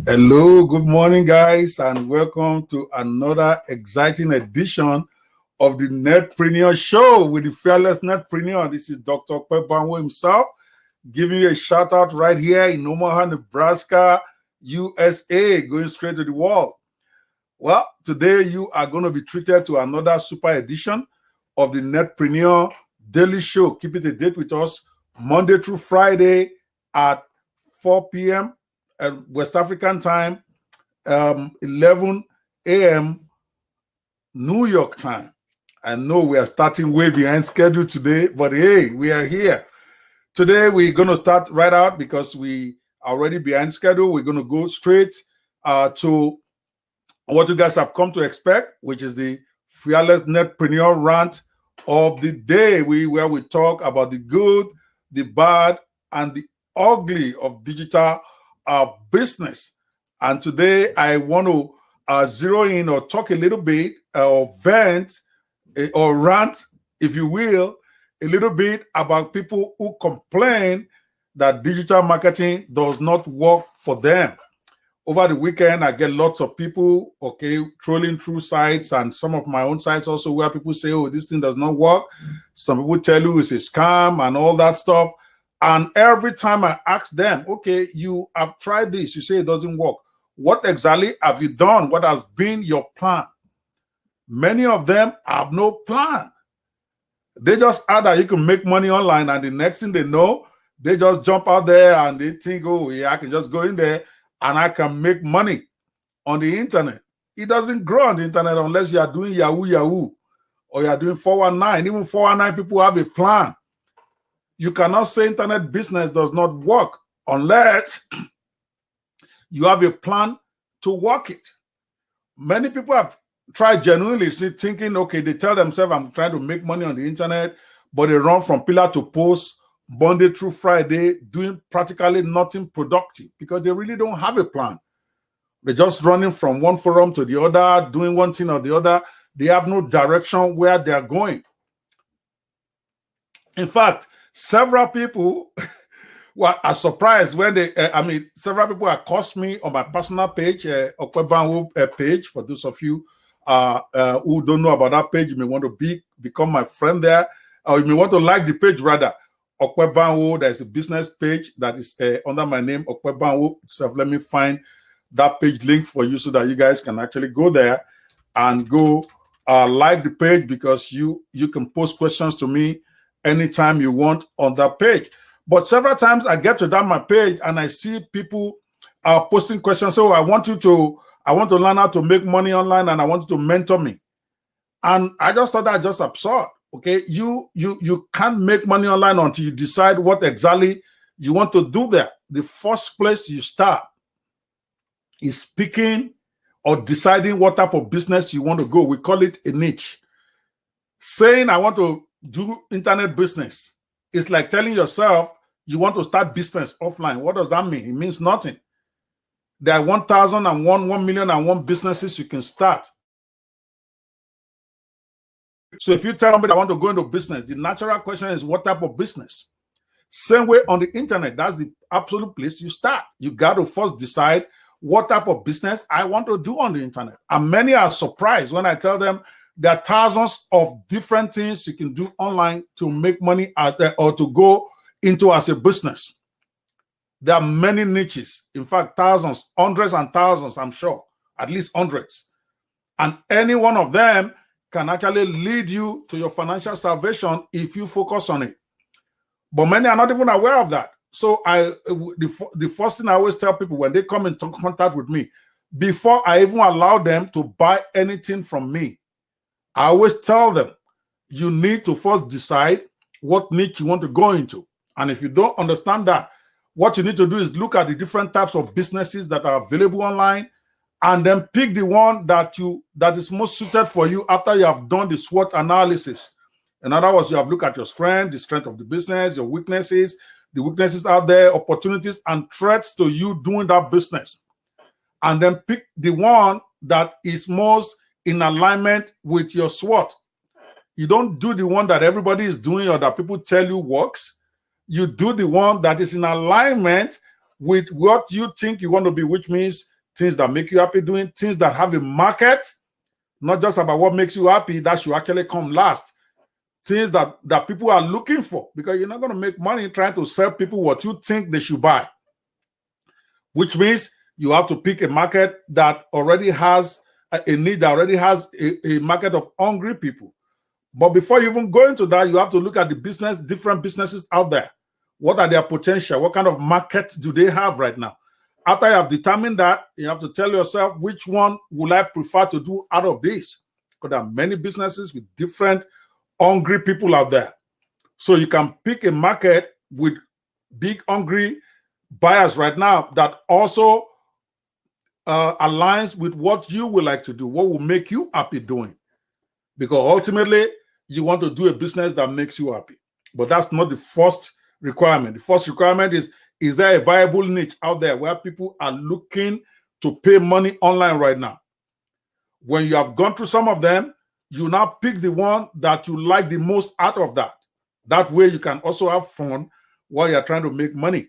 Hello, good morning, guys, and welcome to another exciting edition of the Netpreneur Show with the fearless Netpreneur. This is Dr. Ope Banwo himself giving you a shout out right here in Omaha, Nebraska, USA, going straight to the wall. Well, today you are going to be treated to another super edition of the Netpreneur Daily Show. Keep it a date with us Monday through Friday at 4 p.m. at West African time, 11 a.m. New York time. I know we are starting way behind schedule today, but hey, we are here. Today we're going to start right out because we are already behind schedule. We're going to go straight to what you guys have come to expect, which is the Fearless Netpreneur rant of the day, where we talk about the good, the bad, and the ugly of digital business. And today I want to zero in or talk a little bit or vent or rant, if you will, a little bit about people who complain that digital marketing does not work for them. Over the weekend, I get lots of people, trolling through sites and some of my own sites also where people say, oh, this thing does not work. Some people tell you it's a scam and all that stuff. And every time I ask them, okay, you have tried this, you say it doesn't work. What exactly have you done? What has been your plan? Many of them have no plan. They just add that you can make money online, and the next thing they know, they just jump out there and they think, oh, yeah, I can just go in there and I can make money on the internet. It doesn't grow on the internet unless you are doing Yahoo or you are doing 419. Even 419 people have a plan. You cannot say internet business does not work unless you have a plan to work it. Many people have tried genuinely thinking, okay, they tell themselves, I'm trying to make money on the internet, but they run from pillar to post Monday through Friday, doing practically nothing productive because they really don't have a plan. They're just running from one forum to the other, doing one thing or the other. They have no direction where they're going. In fact, several people are surprised when several people accosted me on my personal page, Ope Banwo page. For those of you who don't know about that page, you may want to become my friend there, or you may want to like the page rather. Ope Banwo, there's a business page that is under my name, Ope Banwo itself. Let me find that page link for you so that you guys can actually go there and go like the page, because you can post questions to me anytime you want on that page. But several times I get to that my page and I see people posting questions. So I want to learn how to make money online and I want you to mentor me. And I just thought that just absurd. Okay, you can't make money online until you decide what exactly you want to do there. The first place you start is picking or deciding what type of business you want to go. We call it a niche. Saying I want to do internet business is like telling yourself you want to start business offline. What does that mean? It means nothing. There are 1,001, 1,000,001 businesses you can start. So if you tell somebody I want to go into business, the natural question is what type of business? Same way on the internet, that's the absolute place you start. You got to first decide what type of business I want to do on the internet. And many are surprised when I tell them there are thousands of different things you can do online to make money out there or to go into as a business. There are many niches. In fact, thousands, hundreds and thousands, I'm sure, at least hundreds. And any one of them can actually lead you to your financial salvation if you focus on it. But many are not even aware of that. So the first thing I always tell people when they come into contact with me, before I even allow them to buy anything from me, I always tell them, you need to first decide what niche you want to go into. And if you don't understand that, what you need to do is look at the different types of businesses that are available online and then pick the one that is most suited for you after you have done the SWOT analysis. In other words, you have looked at your strength, the strength of the business, your weaknesses, the weaknesses out there, opportunities and threats to you doing that business. And then pick the one that is most in alignment with your SWOT. You don't do the one that everybody is doing or that people tell you works. You do the one that is in alignment with what you think you want to be, which means things that make you happy doing, things that have a market, not just about what makes you happy, that should actually come last. Things that people are looking for, because you're not going to make money trying to sell people what you think they should buy, which means you have to pick a market that already has a need, that already has a market of hungry people. But before you even go into that, you have to look at the different businesses out there. What are their potential? What kind of market do they have right now? After you have determined that, you have to tell yourself, which one will I prefer to do out of this? Because there are many businesses with different hungry people out there. So you can pick a market with big hungry buyers right now that also aligns with what you would like to do, what will make you happy doing. Because ultimately, you want to do a business that makes you happy. But that's not the first requirement. The first requirement is there a viable niche out there where people are looking to pay money online right now? When you have gone through some of them, you now pick the one that you like the most out of that. That way you can also have fun while you're trying to make money.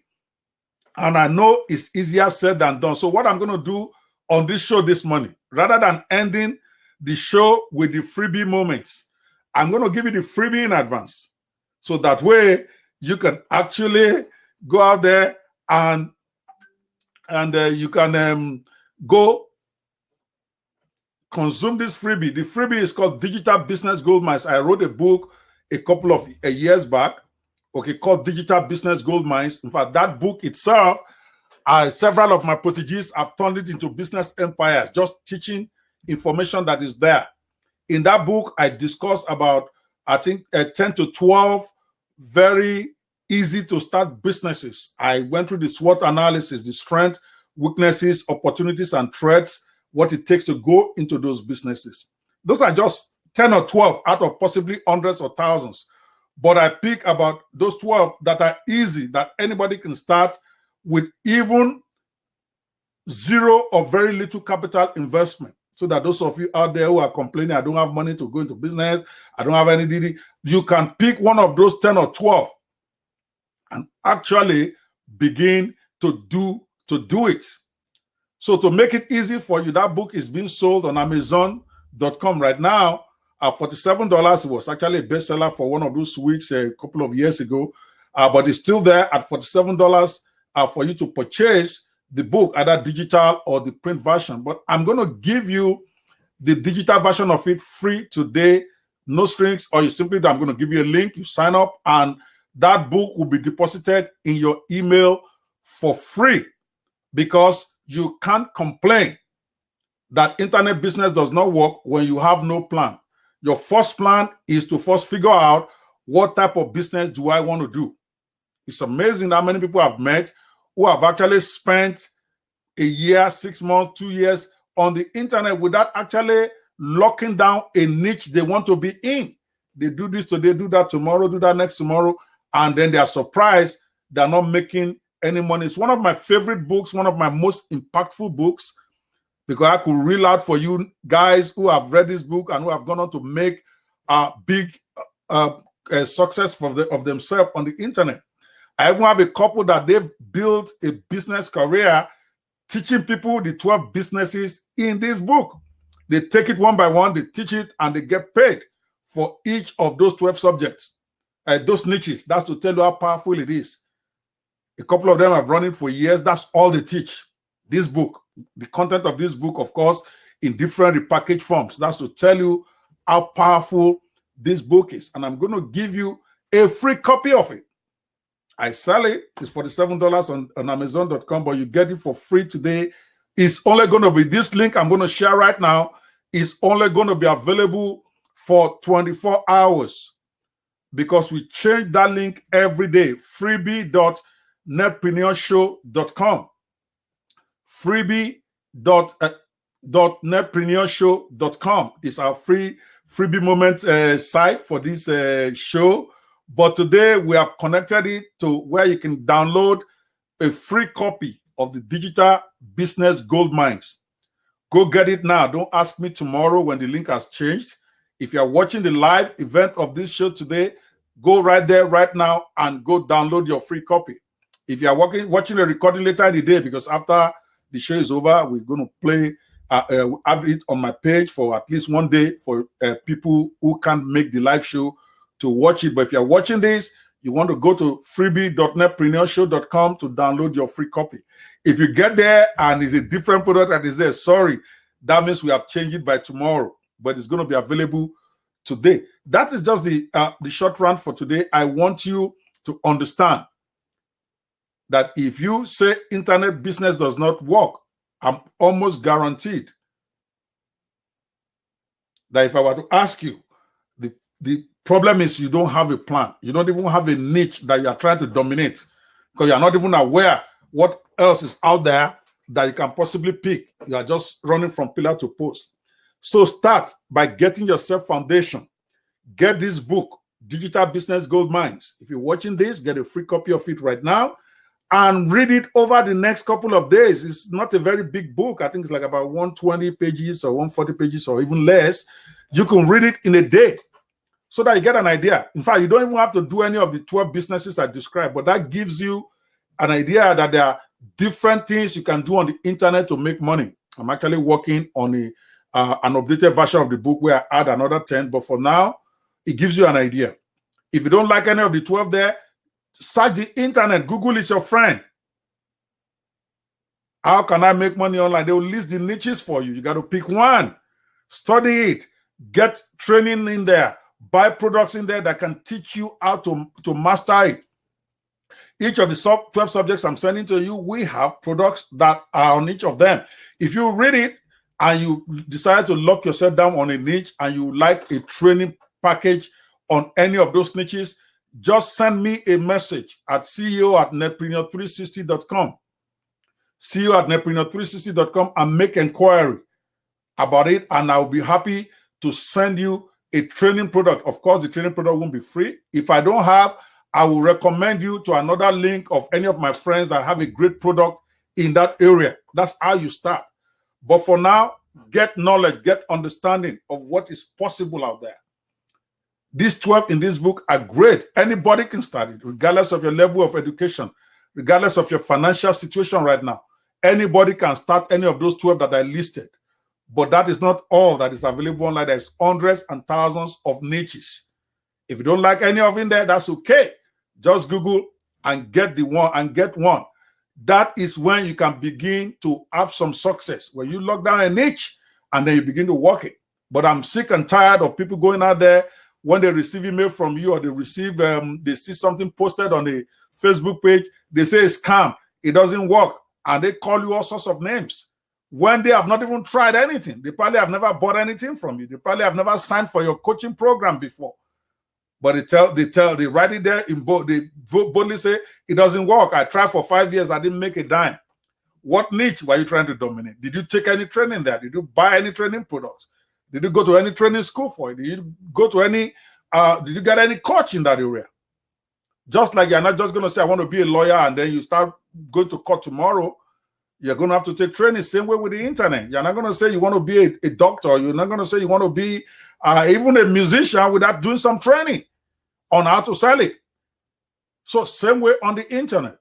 And I know it's easier said than done. So what I'm going to do on this show this morning, rather than ending the show with the freebie moments, I'm going to give you the freebie in advance. So that way you can actually go out there and you can go consume this freebie. The freebie is called Digital Business Gold Mines. I wrote a book a couple of years back, called Digital Business Gold Mines. In fact, that book itself, several of my proteges have turned it into business empires, just teaching information that is there. In that book, I discuss about, I think, 10 to 12 very easy to start businesses. I went through the SWOT analysis, the strengths, weaknesses, opportunities, and threats, what it takes to go into those businesses. Those are just 10 or 12 out of possibly hundreds or thousands. But I pick about those 12 that are easy, that anybody can start with even zero or very little capital investment. So that those of you out there who are complaining, I don't have money to go into business, I don't have any DD, you can pick one of those 10 or 12 and actually begin to do it. So to make it easy for you, that book is being sold on Amazon.com right now at $47. It was actually a bestseller for one of those weeks a couple of years ago, but it's still there at $47 for you to purchase the book, either digital or the print version. But I'm going to give you the digital version of it free today, no strings, or you simply, I'm going to give you a link, you sign up, and that book will be deposited in your email for free, because you can't complain that internet business does not work when you have no plan. Your first plan is to first figure out, what type of business do I want to do? It's amazing how many people I've met who have actually spent a year, 6 months, 2 years on the internet without actually locking down a niche they want to be in. They do this today, do that tomorrow, do that next tomorrow, and then they are surprised they're not making any money. It's one of my favorite books, one of my most impactful books, because I could reel out for you guys who have read this book and who have gone on to make a big success of themselves on the internet. I even have a couple that they've built a business career teaching people the 12 businesses in this book. They take it one by one, they teach it, and they get paid for each of those 12 subjects, those niches. That's to tell you how powerful it is. A couple of them have run it for years. That's all they teach. This book, the content of this book, of course, in different repackaged forms. That's to tell you how powerful this book is. And I'm going to give you a free copy of it. I sell it. It's $47 on Amazon.com, but you get it for free today. It's only going to be this link I'm going to share right now. Is only going to be available for 24 hours, because we change that link every day. Freebie.netpreneurshow.com. Freebie.netpreneurshow.com is our freebie moments site for this show. But today we have connected it to where you can download a free copy of the Digital Business Gold Mines. Go get it now. Don't ask me tomorrow when the link has changed. If you're watching the live event of this show today, go right there right now and go download your free copy. If you are watching a recording later in the day, because after the show is over, we're going to play have it on my page for at least one day for people who can't make the live show to watch it. But if you're watching this, you want to go to freebie.netpreneurshow.com to download your free copy. If you get there and it's a different product that is there, sorry, that means we have changed it by tomorrow, but it's going to be available today. That is just the short run for today. I want you to understand that if you say internet business does not work, I'm almost guaranteed that if I were to ask you, the problem is you don't have a plan. You don't even have a niche that you are trying to dominate because you're not even aware what else is out there that you can possibly pick. You are just running from pillar to post. So start by getting yourself foundation. Get this book, Digital Business Gold Mines. If you're watching this, get a free copy of it right now and read it over the next couple of days. It's not a very big book. I think it's like about 120 pages or 140 pages or even less. You can read it in a day so that you get an idea. In fact, you don't even have to do any of the 12 businesses I described, but that gives you an idea that there are different things you can do on the internet to make money. I'm actually working on an updated version of the book where I add another 10, but for now, it gives you an idea. If you don't like any of the 12 there, search the internet. Google is your friend. How can I make money online? They will list the niches for you. You got to pick one, study it, get training in there, buy products in there that can teach you how to master it. Each of the 12 subjects I'm sending to you, we have products that are on each of them. If you read it and you decide to lock yourself down on a niche and you like a training package on any of those niches, just send me a message at ceo@netpreneur360.com. ceo@netpreneur360.com and make inquiry about it, and I'll be happy to send you a training product. Of course, the training product won't be free. If I don't have, I will recommend you to another link of any of my friends that have a great product in that area. That's how you start. But for now, get knowledge, get understanding of what is possible out there. These 12 in this book are great. Anybody can start it, regardless of your level of education, regardless of your financial situation right now. Anybody can start any of those 12 that I listed. But that is not all that is available online. There's hundreds and thousands of niches. If you don't like any of it there, that's okay. Just Google and get the one and get one. That is when you can begin to have some success. When you lock down a niche and then you begin to work it. But I'm sick and tired of people going out there when they receive email from you or they receive, they see something posted on a Facebook page. They say it's scam. It doesn't work. And they call you all sorts of names when they have not even tried anything. They probably have never bought anything from you. They probably have never signed for your coaching program before. But they write it there in bold. They boldly say it doesn't work. I tried for 5 years. I didn't make a dime. What niche were you trying to dominate? Did you take any training there? Did you buy any training products? Did you go to any training school for it? Did you go to any? Did you get any coach in that area? Just like you're not just going to say I want to be a lawyer and then you start going to court tomorrow. You're going to have to take training. Same way with the internet. You're not going to say you want to be a doctor. You're not going to say you want to be even a musician without doing some training on how to sell it. So same way on the internet.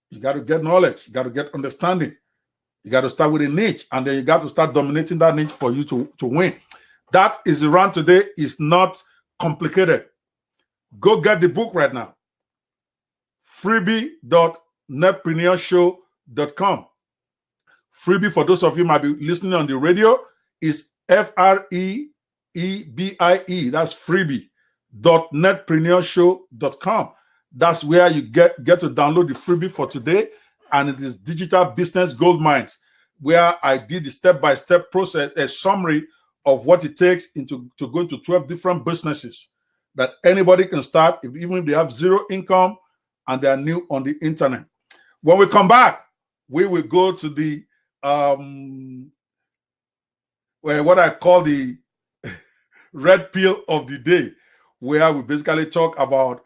You got to get knowledge. You got to get understanding. You got to start with a niche, and then you got to start dominating that niche for you to win. That is the run today. It's not complicated. Go get the book right now. freebie.netpreneurshow.com. Freebie, for those of you who might be listening on the radio, is FREEBIE. That's freebie.netpreneurshow.com. That's where you get to download the freebie for today. And it is Digital Business Gold Mines, where I did the step-by-step process, a summary of what it takes to go into 12 different businesses that anybody can start, even if they have zero income and they are new on the internet. When we come back, we will go to the what I call the red pill of the day, where we basically talk about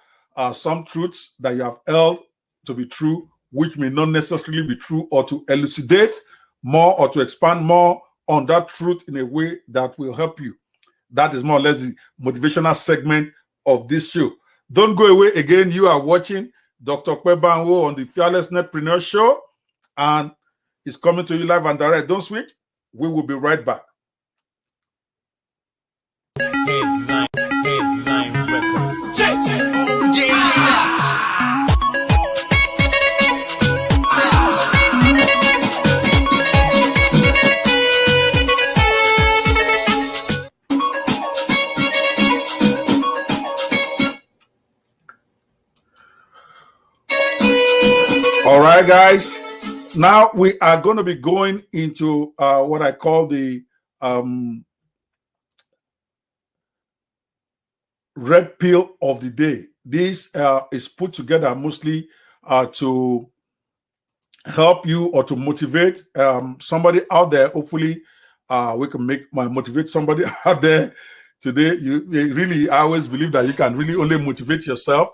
some truths that you have held to be true, which may not necessarily be true, or to elucidate more or to expand more on that truth in a way that will help you. That is more or less the motivational segment of this show. Don't go away again. You are watching Dr. Ope Banwo on the Fearless Netpreneur Show, and it's coming to you live and direct. Don't switch. We will be right back. Headline Records. All right, guys. Now we are going to be going into what I call the red pill of the day. This is put together mostly to help you or to motivate somebody out there. Hopefully, we can motivate somebody out there today. I always believe that you can really only motivate yourself.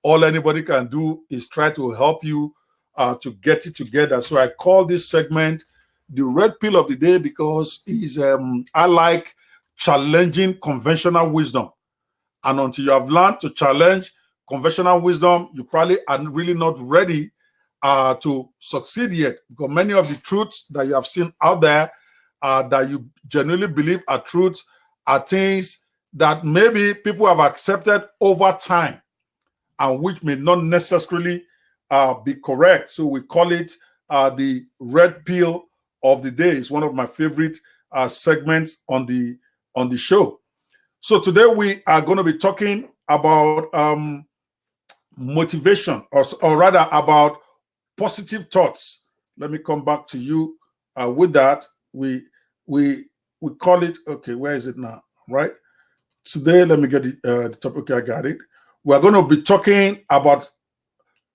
All anybody can do is try to help you to get it together. So I call this segment the red pill of the day because I like challenging conventional wisdom. And until you have learned to challenge conventional wisdom, you probably are really not ready to succeed yet. Because many of the truths that you have seen out there that you genuinely believe are truths are things that maybe people have accepted over time and which may not necessarily be correct. So we call it the red pill of the day. It's one of my favorite segments on the show. So today we are going to be talking about motivation, or rather about positive thoughts. Let me come back to you with that. We call it, okay, where is it now? Right? Today, let me get the topic. Okay, I got it. We're going to be talking about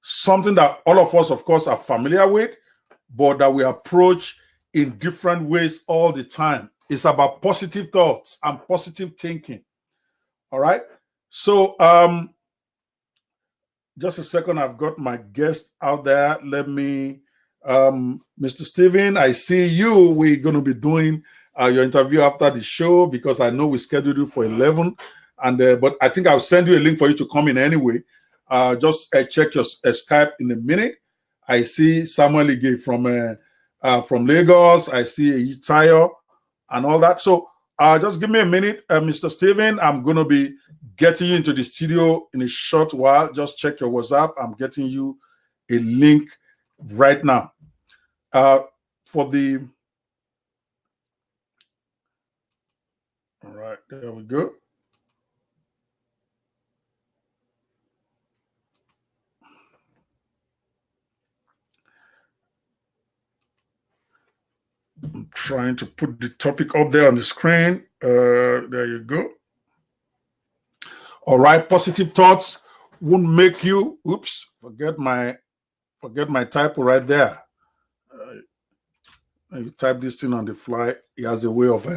something that all of us, of course, are familiar with, but that we approach in different ways all the time. It's about positive thoughts and positive thinking. All right. So just a second. I've got my guest out there. Let me, Mr. Steven, I see you. We're going to be doing your interview after the show because I know we scheduled you for 11. And but I think I'll send you a link for you to come in anyway. Just check your Skype in a minute. I see Samuel Ige from Lagos. I see Tayo and all that. So just give me a minute, Mr. Steven. I'm going to be getting you into the studio in a short while. Just check your WhatsApp. I'm getting you a link right now. All right, there we go. I'm trying to put the topic up there on the screen. There you go. All right, positive thoughts won't make you. Oops, forget my typo right there. You type this thing on the fly. He has a way of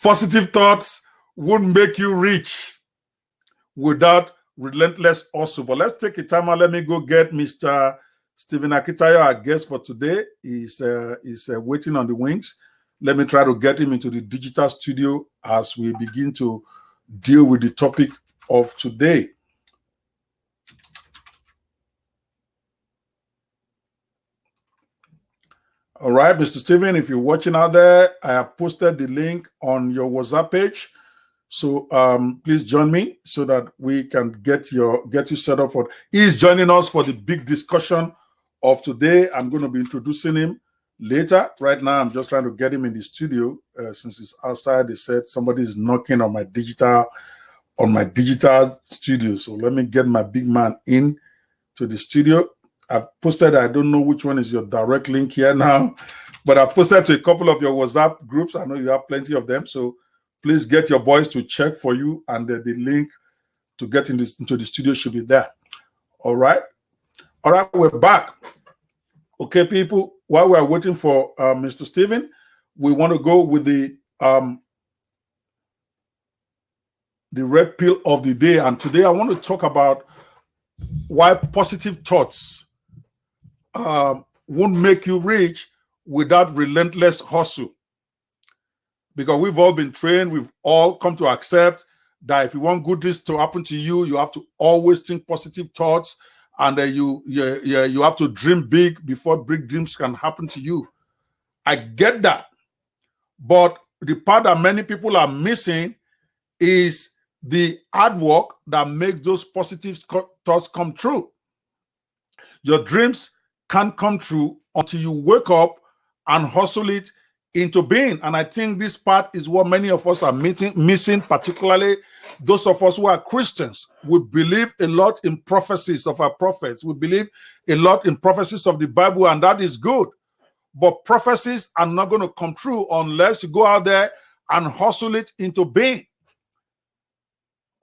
positive thoughts won't make you rich without relentless hustle. But let's take a time and let me go get Mr. Stephen Akitayo, our guest for today. He's waiting on the wings. Let me try to get him into the digital studio as we begin to deal with the topic of today. All right, Mr. Stephen, if you're watching out there, I have posted the link on your WhatsApp page. So please join me so that we can get you set up for. He's joining us for the big discussion of today. I'm going to be introducing him later. Right now, I'm just trying to get him in the studio since he's outside. They said somebody is knocking on my digital studio. So let me get my big man in to the studio. I've posted, I don't know which one is your direct link here now, but I've posted to a couple of your WhatsApp groups. I know you have plenty of them. So please get your boys to check for you, and the link to get into the studio should be there. All right. All right, we're back. Okay, people, while we're waiting for Mr. Steven, we want to go with the red pill of the day. And today I want to talk about why positive thoughts won't make you rich without relentless hustle. Because we've all been trained, we've all come to accept that if you want good things to happen to you, you have to always think positive thoughts, and you have to dream big before big dreams can happen to you. I get that. But the part that many people are missing is the hard work that makes those positive thoughts come true. Your dreams can't come true until you wake up and hustle it into being. And I think this part is what many of us are missing, particularly those of us who are Christians. We believe a lot in prophecies of our prophets. We believe a lot in prophecies of the Bible, and that is good. But prophecies are not going to come true unless you go out there and hustle it into being.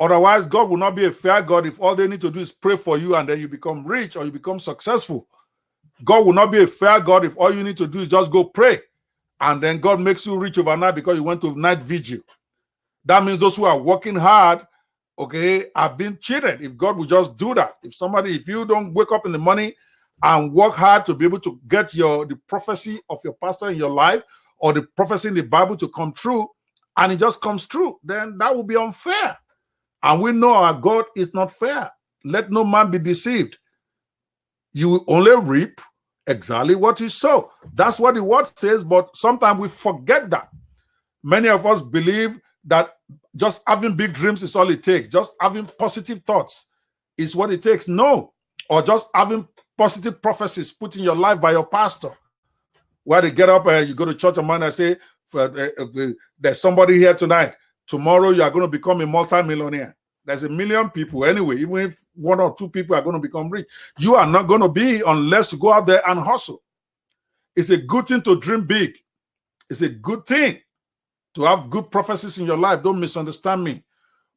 Otherwise, God will not be a fair God if all they need to do is pray for you and then you become rich or you become successful. God will not be a fair God if all you need to do is just go pray and then God makes you rich overnight because you went to night vigil. That means those who are working hard, okay, have been cheated. If God will just do that, if you don't wake up in the morning and work hard to be able to get the prophecy of your pastor in your life or the prophecy in the Bible to come true, and it just comes true, then that will be unfair. And we know our God is not fair. Let no man be deceived. You will only reap exactly what you sow. That's what the word says, but sometimes we forget that. Many of us believe that just having big dreams is all it takes. Just having positive thoughts is what it takes. No. Or just having positive prophecies put in your life by your pastor. Where they get up and you go to church on Monday and say, there's somebody here tonight. Tomorrow you are going to become a multi-millionaire. There's 1 million people anyway. Even if 1 or 2 people are going to become rich, you are not going to be unless you go out there and hustle. It's a good thing to dream big. It's a good thing to have good prophecies in your life. Don't misunderstand me.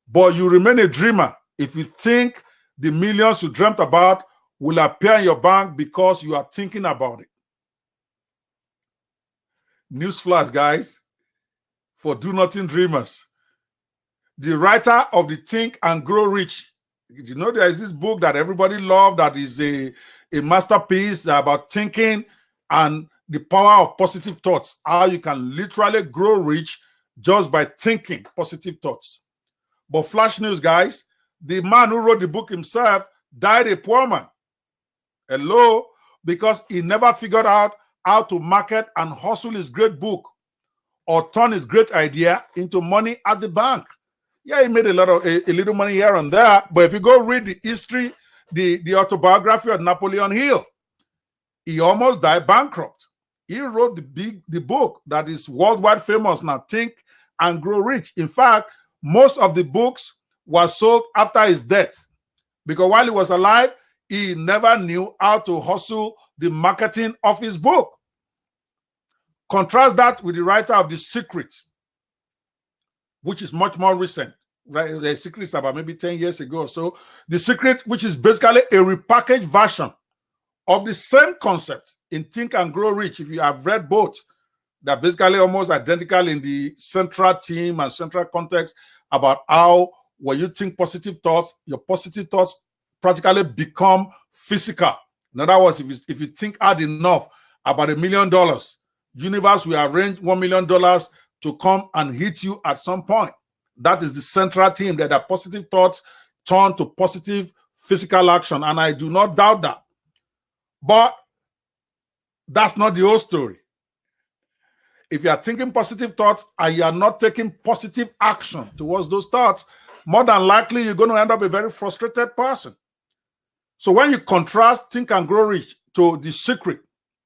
But you remain a dreamer if you think the millions you dreamt about will appear in your bank because you are thinking about it. Newsflash, guys, for do nothing dreamers. The writer of the Think and Grow Rich. You know, there is this book that everybody loves that is a masterpiece about thinking and the power of positive thoughts. How you can literally grow rich just by thinking positive thoughts. But flash news, guys, the man who wrote the book himself died a poor man. Hello? Because he never figured out how to market and hustle his great book or turn his great idea into money at the bank. Yeah, he made a little money here and there, but if you go read the history, the autobiography of Napoleon Hill, he almost died bankrupt. He wrote the book that is worldwide famous now, Think and Grow Rich. In fact, most of the books were sold after his death because while he was alive, he never knew how to hustle the marketing of his book. Contrast that with the writer of The Secret, which is much more recent. Right? The Secret is about maybe 10 years ago or so. The Secret, which is basically a repackaged version of the same concept in Think and Grow Rich. If you have read both, they're basically almost identical in the central theme and central context about how when you think positive thoughts, your positive thoughts practically become physical. In other words, if you think hard enough about $1 million, universe will arrange $1 million to come and hit you at some point. That is the central theme, that the positive thoughts turn to positive physical action. And I do not doubt that. But that's not the whole story. If you are thinking positive thoughts and you are not taking positive action towards those thoughts, more than likely you're going to end up a very frustrated person. So when you contrast Think and Grow Rich to The Secret,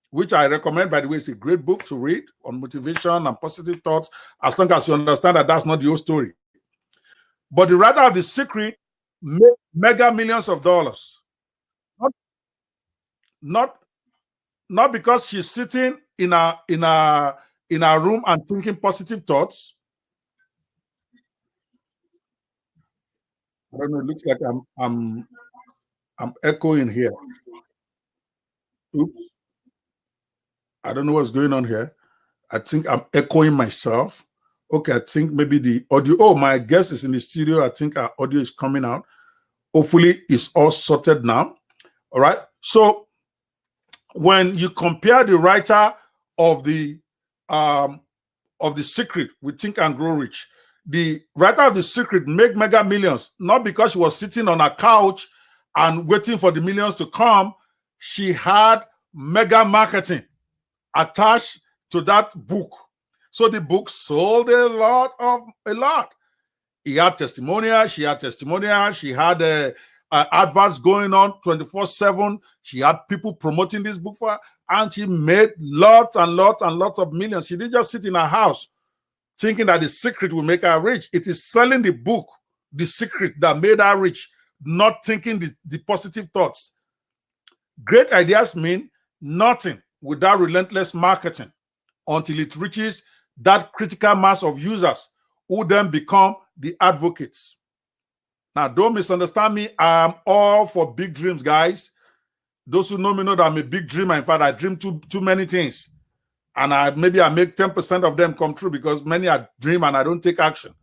which I recommend, by the way, it's a great book to read on motivation and positive thoughts, as long as you understand that that's not the whole story. But the writer of The Secret made mega millions of dollars. Not because she's sitting in a room and thinking positive thoughts. I don't know. It looks like I'm echoing here. Oops. I don't know what's going on here. I think I'm echoing myself. Okay, I think maybe the audio. Oh, my guest is in the studio. I think our audio is coming out. Hopefully, it's all sorted now. All right. So when you compare the writer of the Secret with Think and Grow Rich, The writer of The Secret made mega millions, not because she was sitting on a couch and waiting for the millions to come. She had mega marketing attached to that book. So the book sold a lot. He had testimonials, she had testimonials, she had adverts going on 24/7. She had people promoting this book for her, and she made lots and lots and lots of millions. She didn't just sit in her house thinking that The Secret will make her rich. It is selling the book, The Secret, that made her rich, not thinking the positive thoughts. Great ideas mean nothing without relentless marketing until it reaches that critical mass of users who then become the advocates. Now, don't misunderstand me. I am all for big dreams, guys. Those who know me know that I'm a big dreamer. In fact, I dream too many things. And maybe I make 10% of them come true because many I dream and I don't take action.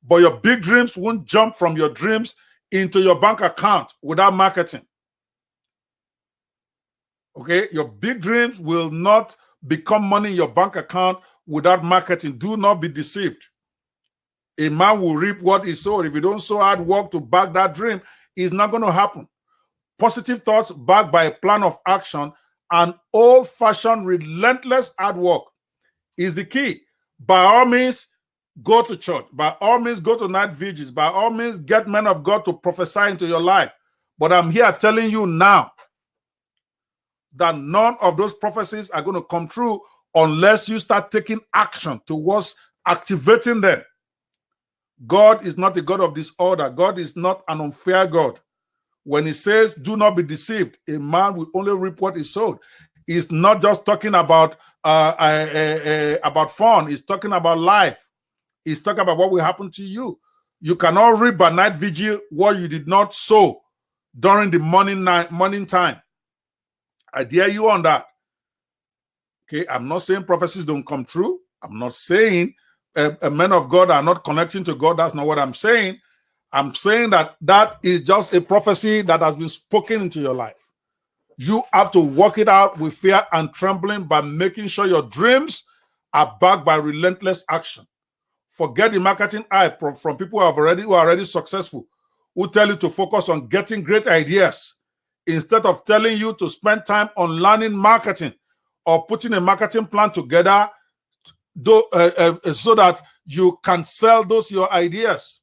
But your big dreams won't jump from your dreams into your bank account without marketing. Okay? Your big dreams will not become money in your bank account without marketing. Do not be deceived. A man will reap what he sowed. If you don't sow hard work to back that dream, it's not going to happen. Positive thoughts backed by a plan of action and old-fashioned relentless hard work is the key. By all means, go to church. By all means, go to night vigils. By all means, get men of God to prophesy into your life. But I'm here telling you now that none of those prophecies are going to come true unless you start taking action towards activating them. God is not a God of disorder. God is not an unfair God. When he says, do not be deceived, a man will only reap what he sowed. He's not just talking about fun. He's talking about life. He's talking about what will happen to you. You cannot reap by night vigil what you did not sow during the morning time. I dare you on that. Okay, I'm not saying prophecies don't come true. I'm not saying men of God are not connecting to God. That's not what I'm saying. I'm saying that is just a prophecy that has been spoken into your life. You have to work it out with fear and trembling by making sure your dreams are backed by relentless action. Forget the marketing hype from people who are already successful, who tell you to focus on getting great ideas instead of telling you to spend time on learning marketing or putting a marketing plan together so that you can sell your ideas.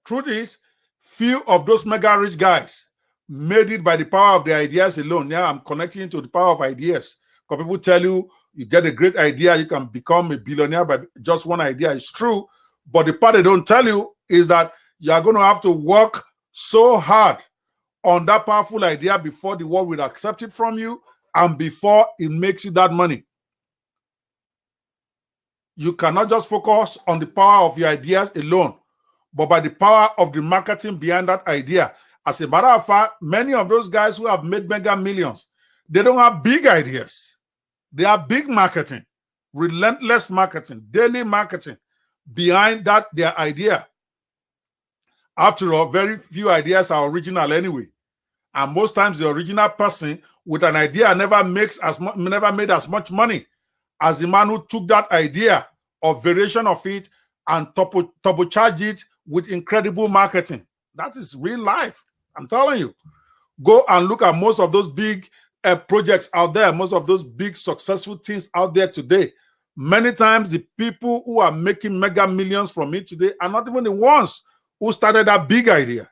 Truth is, few of those mega rich guys made it by the power of their ideas alone. Yeah, I'm connecting to the power of ideas. Because people tell you, you get a great idea, you can become a billionaire by just one idea. It's true. But the part they don't tell you is that you are going to have to work so hard on that powerful idea before the world will accept it from you and before it makes you that money. You cannot just focus on the power of your ideas alone, but by the power of the marketing behind that idea. As a matter of fact, many of those guys who have made mega millions, they don't have big ideas. They have big marketing, relentless marketing, daily marketing behind that their idea. After all, very few ideas are original anyway. And most times the original person with an idea never made as much money as the man who took that idea or variation of it and turbocharged it with incredible marketing. That is real life. I'm telling you. Go and look at most of those big projects out there, most of those big successful things out there today. Many times the people who are making mega millions from it today are not even the ones who started that big idea.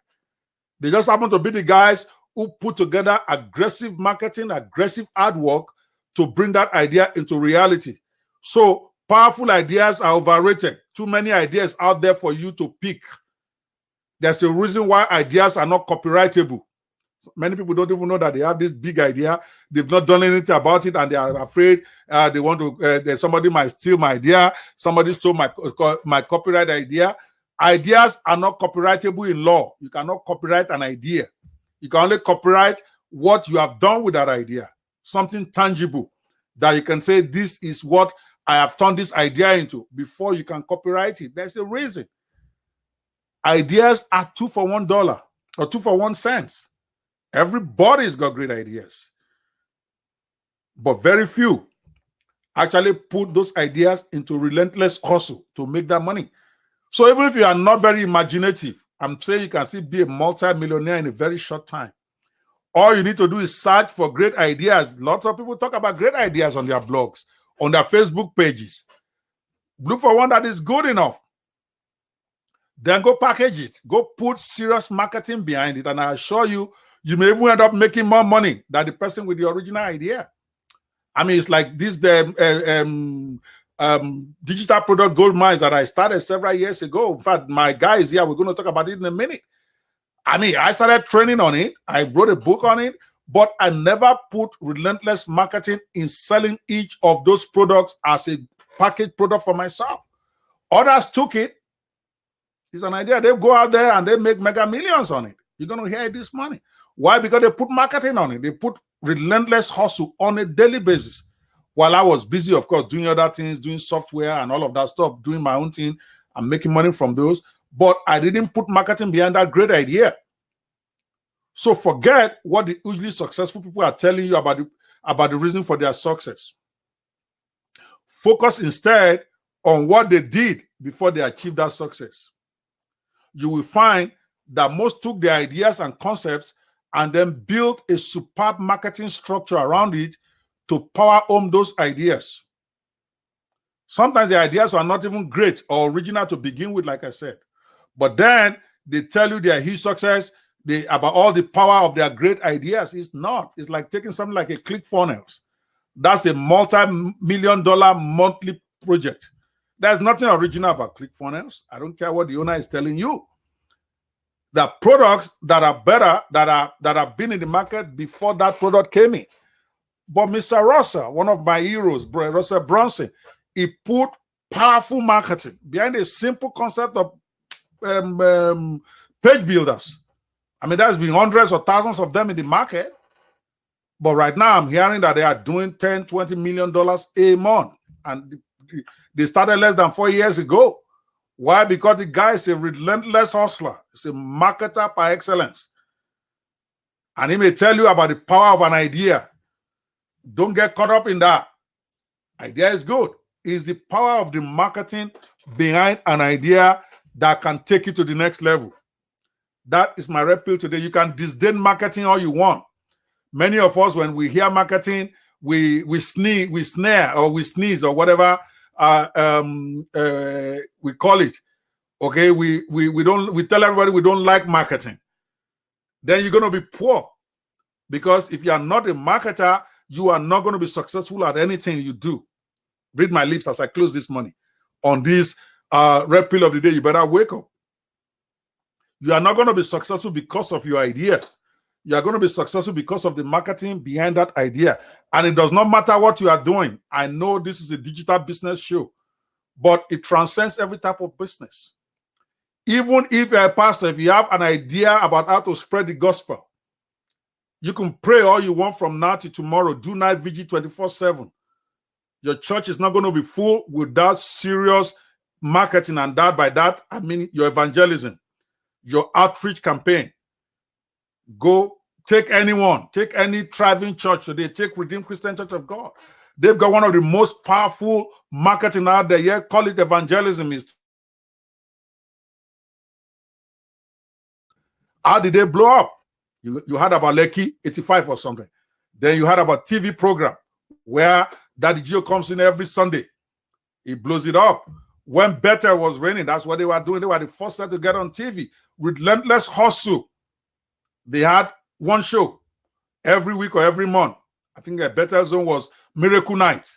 They just happen to be the guys who put together aggressive marketing, aggressive hard work to bring that idea into reality. So powerful ideas are overrated. Too many ideas out there for you to pick. There's a reason why ideas are not copyrightable. Many people don't even know that they have this big idea. They've not done anything about it, and they are afraid they want to. Somebody might steal my idea. Somebody stole my copyright idea. Ideas are not copyrightable in law. You cannot copyright an idea. You can only copyright what you have done with that idea. Something tangible that you can say, this is what I have turned this idea into. Before you can copyright it, there's a reason. Ideas are 2 for $1 or 2 for 1 cent. Everybody's got great ideas, but very few actually put those ideas into relentless hustle to make that money. So even if you are not very imaginative, I'm saying you can still be a multi-millionaire in a very short time. All you need to do is search for great ideas. Lots of people talk about great ideas on their blogs, on their Facebook pages. Look for one that is good enough. Then go package it. Go put serious marketing behind it. And I assure you, you may even end up making more money than the person with the original idea. I mean, it's like this digital product gold mines that I started several years ago. In fact, my guy is here. We're going to talk about it in a minute. I mean, I started training on it. I wrote a book on it, but I never put relentless marketing in selling each of those products as a packaged product for myself. Others took it. It's an idea. They go out there and they make mega millions on it. You're going to hear this money. Why? Because they put marketing on it. They put relentless hustle on a daily basis. While I was busy, of course, doing other things, doing software and all of that stuff, doing my own thing and making money from those. But I didn't put marketing behind that great idea. So forget what the hugely successful people are telling you about the reason for their success. Focus instead on what they did before they achieved that success. You will find that most took their ideas and concepts and then built a superb marketing structure around it to power home those ideas. Sometimes the ideas were not even great or original to begin with, like I said. But then they tell you their huge success about all the power of their great ideas. It's not. It's like taking something like a ClickFunnels. That's a multi-million-dollar monthly project. There's nothing original about ClickFunnels. I don't care what the owner is telling you. The products that are better, that have been in the market before that product came in. But Mr. Russell, one of my heroes, Russell Brunson, he put powerful marketing behind a simple concept of page builders. I mean, there's been hundreds or thousands of them in the market. But right now, I'm hearing that they are doing $10, $20 million a month. And they started less than 4 years ago. Why? Because the guy is a relentless hustler. He's a marketer by excellence. And he may tell you about the power of an idea. Don't get caught up in that. Idea is good. It's the power of the marketing behind an idea that can take you to the next level. That is my red pill today. You can disdain marketing all you want. Many of us, when we hear marketing, we snare or we sneeze or whatever we call it. Okay, we tell everybody we don't like marketing. Then you're going to be poor, because if you are not a marketer, you are not going to be successful at anything you do. Read my lips as I close this morning on this red pill of the day. You better wake up. You are not going to be successful because of your idea. You are going to be successful because of the marketing behind that idea. And it does not matter what you are doing. I know this is a digital business show, but it transcends every type of business. Even if you're a pastor, if you have an idea about how to spread the gospel, you can pray all you want from now to tomorrow. Do night vigil 24/7. Your church is not going to be full without serious marketing. And that, by that, I mean your evangelism, your outreach campaign. Go take anyone, take any thriving church today, take Redeemed Christian Church of God. They've got one of the most powerful marketing out there. Yeah, call it evangelism. How did they blow up? You heard about Lekki 85 or something. Then you heard about TV program where Daddy Gio comes in every Sunday. He blows it up. When Better was raining, that's what they were doing. They were the first set to get on TV. Relentless hustle. They had one show every week or every month. I think a Better Zone was Miracle Night.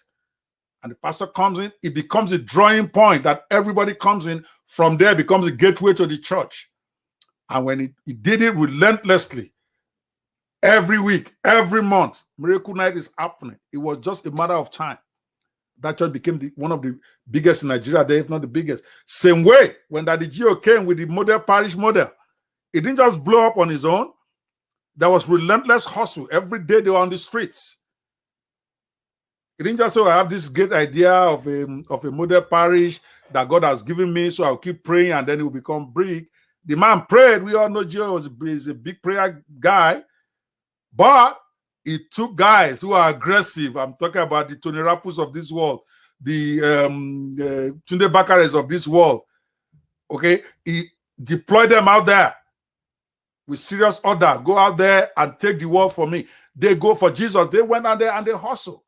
And the pastor comes in. It becomes a drawing point that everybody comes in. From there, it becomes a gateway to the church. And when he did it relentlessly, every week, every month, Miracle Night is happening. It was just a matter of time. That church became one of the biggest in Nigeria, if not the biggest. Same way, when Daddy Gio came with the model parish model, it didn't just blow up on his own. There was relentless hustle. Every day they were on the streets. It didn't just say, I have this great idea of a model parish that God has given me, so I'll keep praying and then it will become big. The man prayed. We all know Gio is a big prayer guy, but It took guys who are aggressive. I'm talking about the Tony Rappus of this world, the Tunde Bakares of this world. Okay, he deployed them out there with serious order. Go out there and take the world for me. They go for Jesus. They went out there and they hustle.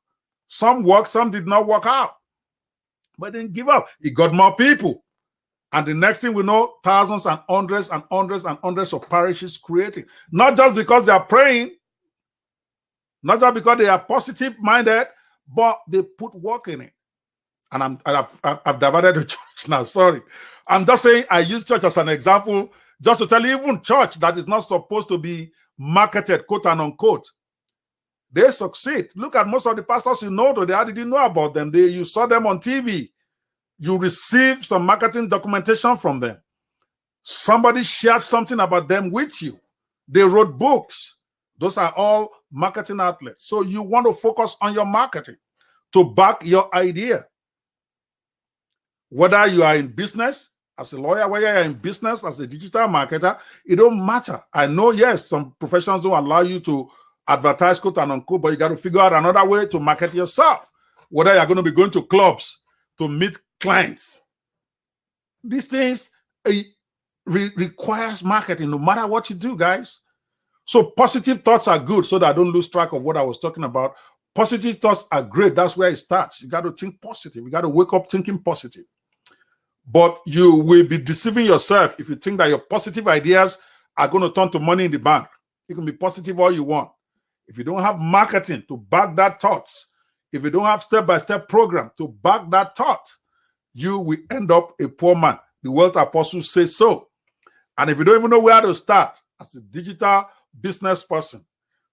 Some worked, some did not work out, but didn't give up. He got more people. And the next thing we know, thousands and hundreds and hundreds and hundreds of parishes creating. Not just because they are praying, not just because they are positive-minded, but they put work in it. And I've divided the church now, sorry. I'm just saying I use church as an example just to tell you, even church that is not supposed to be marketed, quote and unquote, they succeed. Look at most of the pastors you know today. How did you know about them? You saw them on TV. You received some marketing documentation from them. Somebody shared something about them with you. They wrote books. Those are all marketing outlets. So you want to focus on your marketing to back your idea. Whether you are in business as a lawyer, whether you're in business as a digital marketer, it don't matter. I know, yes, some professions don't allow you to advertise, quote and unquote, but you got to figure out another way to market yourself. Whether you're going to be going to clubs to meet clients. These things requires marketing no matter what you do, guys. So positive thoughts are good so that I don't lose track of what I was talking about. Positive thoughts are great. That's where it starts. You got to think positive. You got to wake up thinking positive. But you will be deceiving yourself if you think that your positive ideas are going to turn to money in the bank. You can be positive all you want. If you don't have marketing to back that thoughts, if you don't have step-by-step program to back that thought, you will end up a poor man. The wealth apostles say so. And if you don't even know where to start as a digital business person,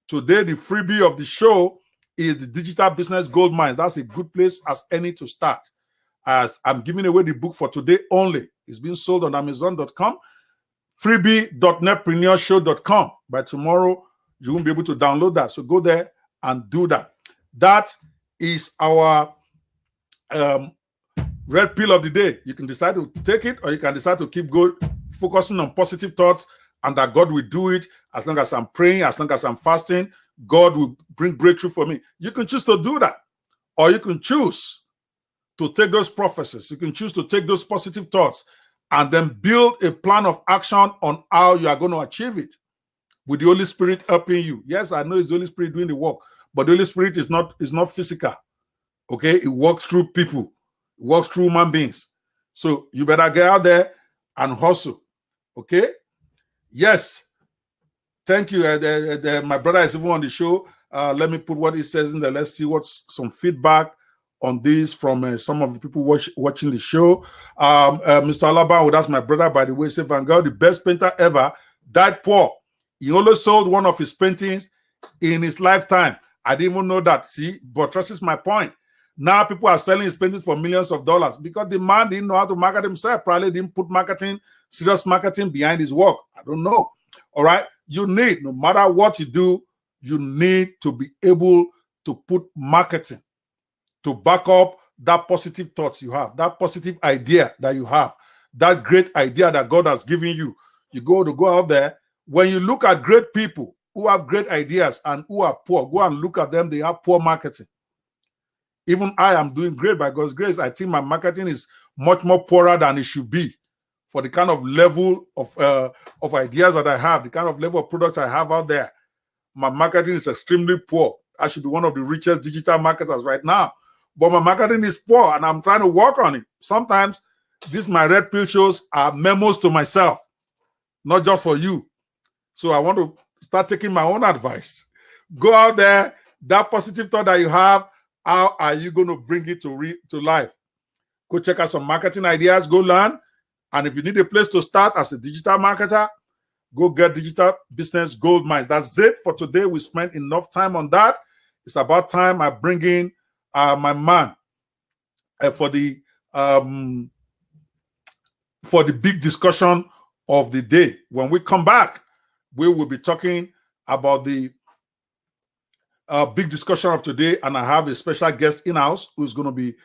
today the freebie of the show is the Digital Business Gold Mines. That's a good place as any to start. As I'm giving away the book for today only. It's being sold on Amazon.com, freebie.netpreneurshow.com. By tomorrow, you won't be able to download that. So go there and do that. That is our red pill of the day. You can decide to take it or you can decide to keep going, focusing on positive thoughts and that God will do it as long as I'm praying, as long as I'm fasting. God will bring breakthrough for me. You can choose to do that, or you can choose to take those prophecies. You can choose to take those positive thoughts and then build a plan of action on how you are going to achieve it with the Holy Spirit helping you. Yes, I know it's the Holy Spirit doing the work, but the Holy Spirit is not physical. Okay, it works through people, it works through human beings. So you better get out there and hustle. Okay, yes. Thank you. My brother is even on the show. Let me put what he says in there. Let's see what's some feedback on this from some of the people watching the show. Mr. Alaba, that's my brother, by the way, said Van Gogh, the best painter ever, died poor. He only sold one of his paintings in his lifetime. I didn't even know that. See, but trust is my point. Now people are selling his paintings for millions of dollars because the man didn't know how to market himself. Probably didn't put serious marketing behind his work. I don't know. All right. You need, no matter what you do, you need to be able to put marketing to back up that positive thoughts you have, that positive idea that you have, that great idea that God has given you. You go out there. When you look at great people who have great ideas and who are poor, go and look at them. They have poor marketing. Even I am doing great by God's grace. I think my marketing is much more poorer than it should be for the kind of level of ideas that I have, the kind of level of products I have out there. My marketing is extremely poor. I should be one of the richest digital marketers right now. But my marketing is poor and I'm trying to work on it. Sometimes my red pill shows are memos to myself, not just for you. So I want to start taking my own advice. Go out there, that positive thought that you have, how are you going to bring it to life? Go check out some marketing ideas, go learn. And if you need a place to start as a digital marketer, go get Digital Business Gold Mine. That's it for today. We spent enough time on that. It's about time I bring in my man for the big discussion of the day. When we come back, we will be talking about the big discussion of today, and I have a special guest in-house who's going to be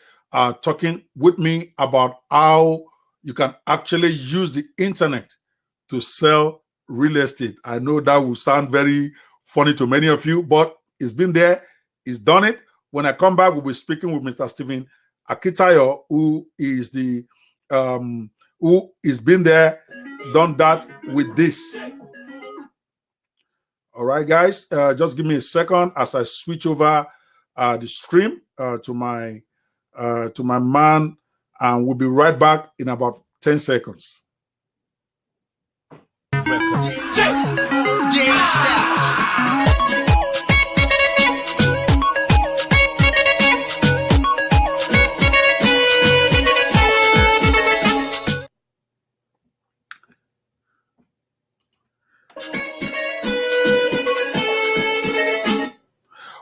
talking with me about how you can actually use the internet to sell real estate. I know that will sound very funny to many of you, but He's been there. He's done it. When I come back, we'll be speaking with Mr. Stephen Akitayo, who is the who has been there, done that with this. All right, guys. Just give me a second as I switch over the stream to my man, and we'll be right back in about 10 seconds.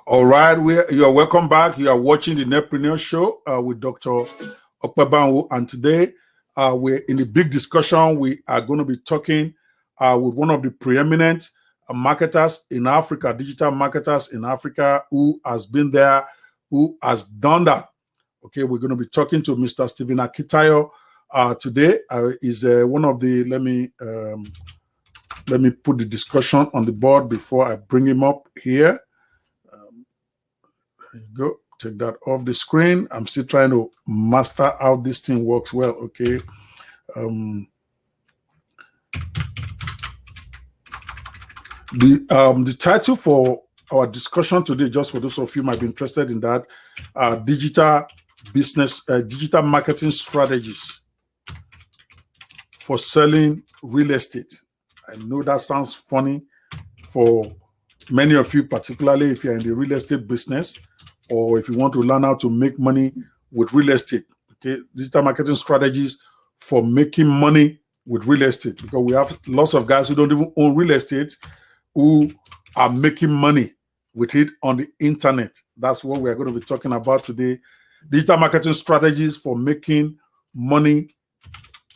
All right, you are welcome back. You are watching the Netpreneur Show with Dr. Ope Banwo, and today we're in a big discussion. We are going to be talking with one of the preeminent marketers in Africa, digital marketers in Africa, who has been there, who has done that. Okay, we're going to be talking to Mr. Stephen Akitayo today. Is one of the let me put the discussion on the board before I bring him up here. There you go. Take that off the screen. I'm still trying to master how this thing works well. Okay. The title for our discussion today, just for those of you who might be interested in that, digital marketing strategies for selling real estate. I know that sounds funny for many of you, particularly if you're in the real estate business, or if you want to learn how to make money with real estate. Okay, digital marketing strategies for making money with real estate, because we have lots of guys who don't even own real estate who are making money with it on the internet. That's what we're going to be talking about today. Digital marketing strategies for making money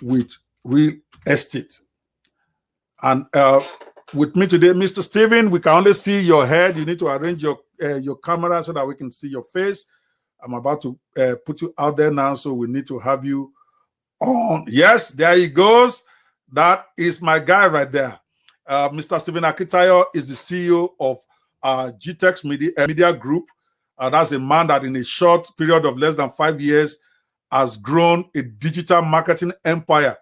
with real estate. And with me today, Mr. Stephen, we can only see your head. You need to arrange your camera so that we can see your face. I'm about to put you out there now, so we need to have you on. Yes, there he goes. That is my guy right there. Mr. Stephen Akitayo is the CEO of GTEX Media Group. That's a man that in a short period of less than 5 years has grown a digital marketing empire,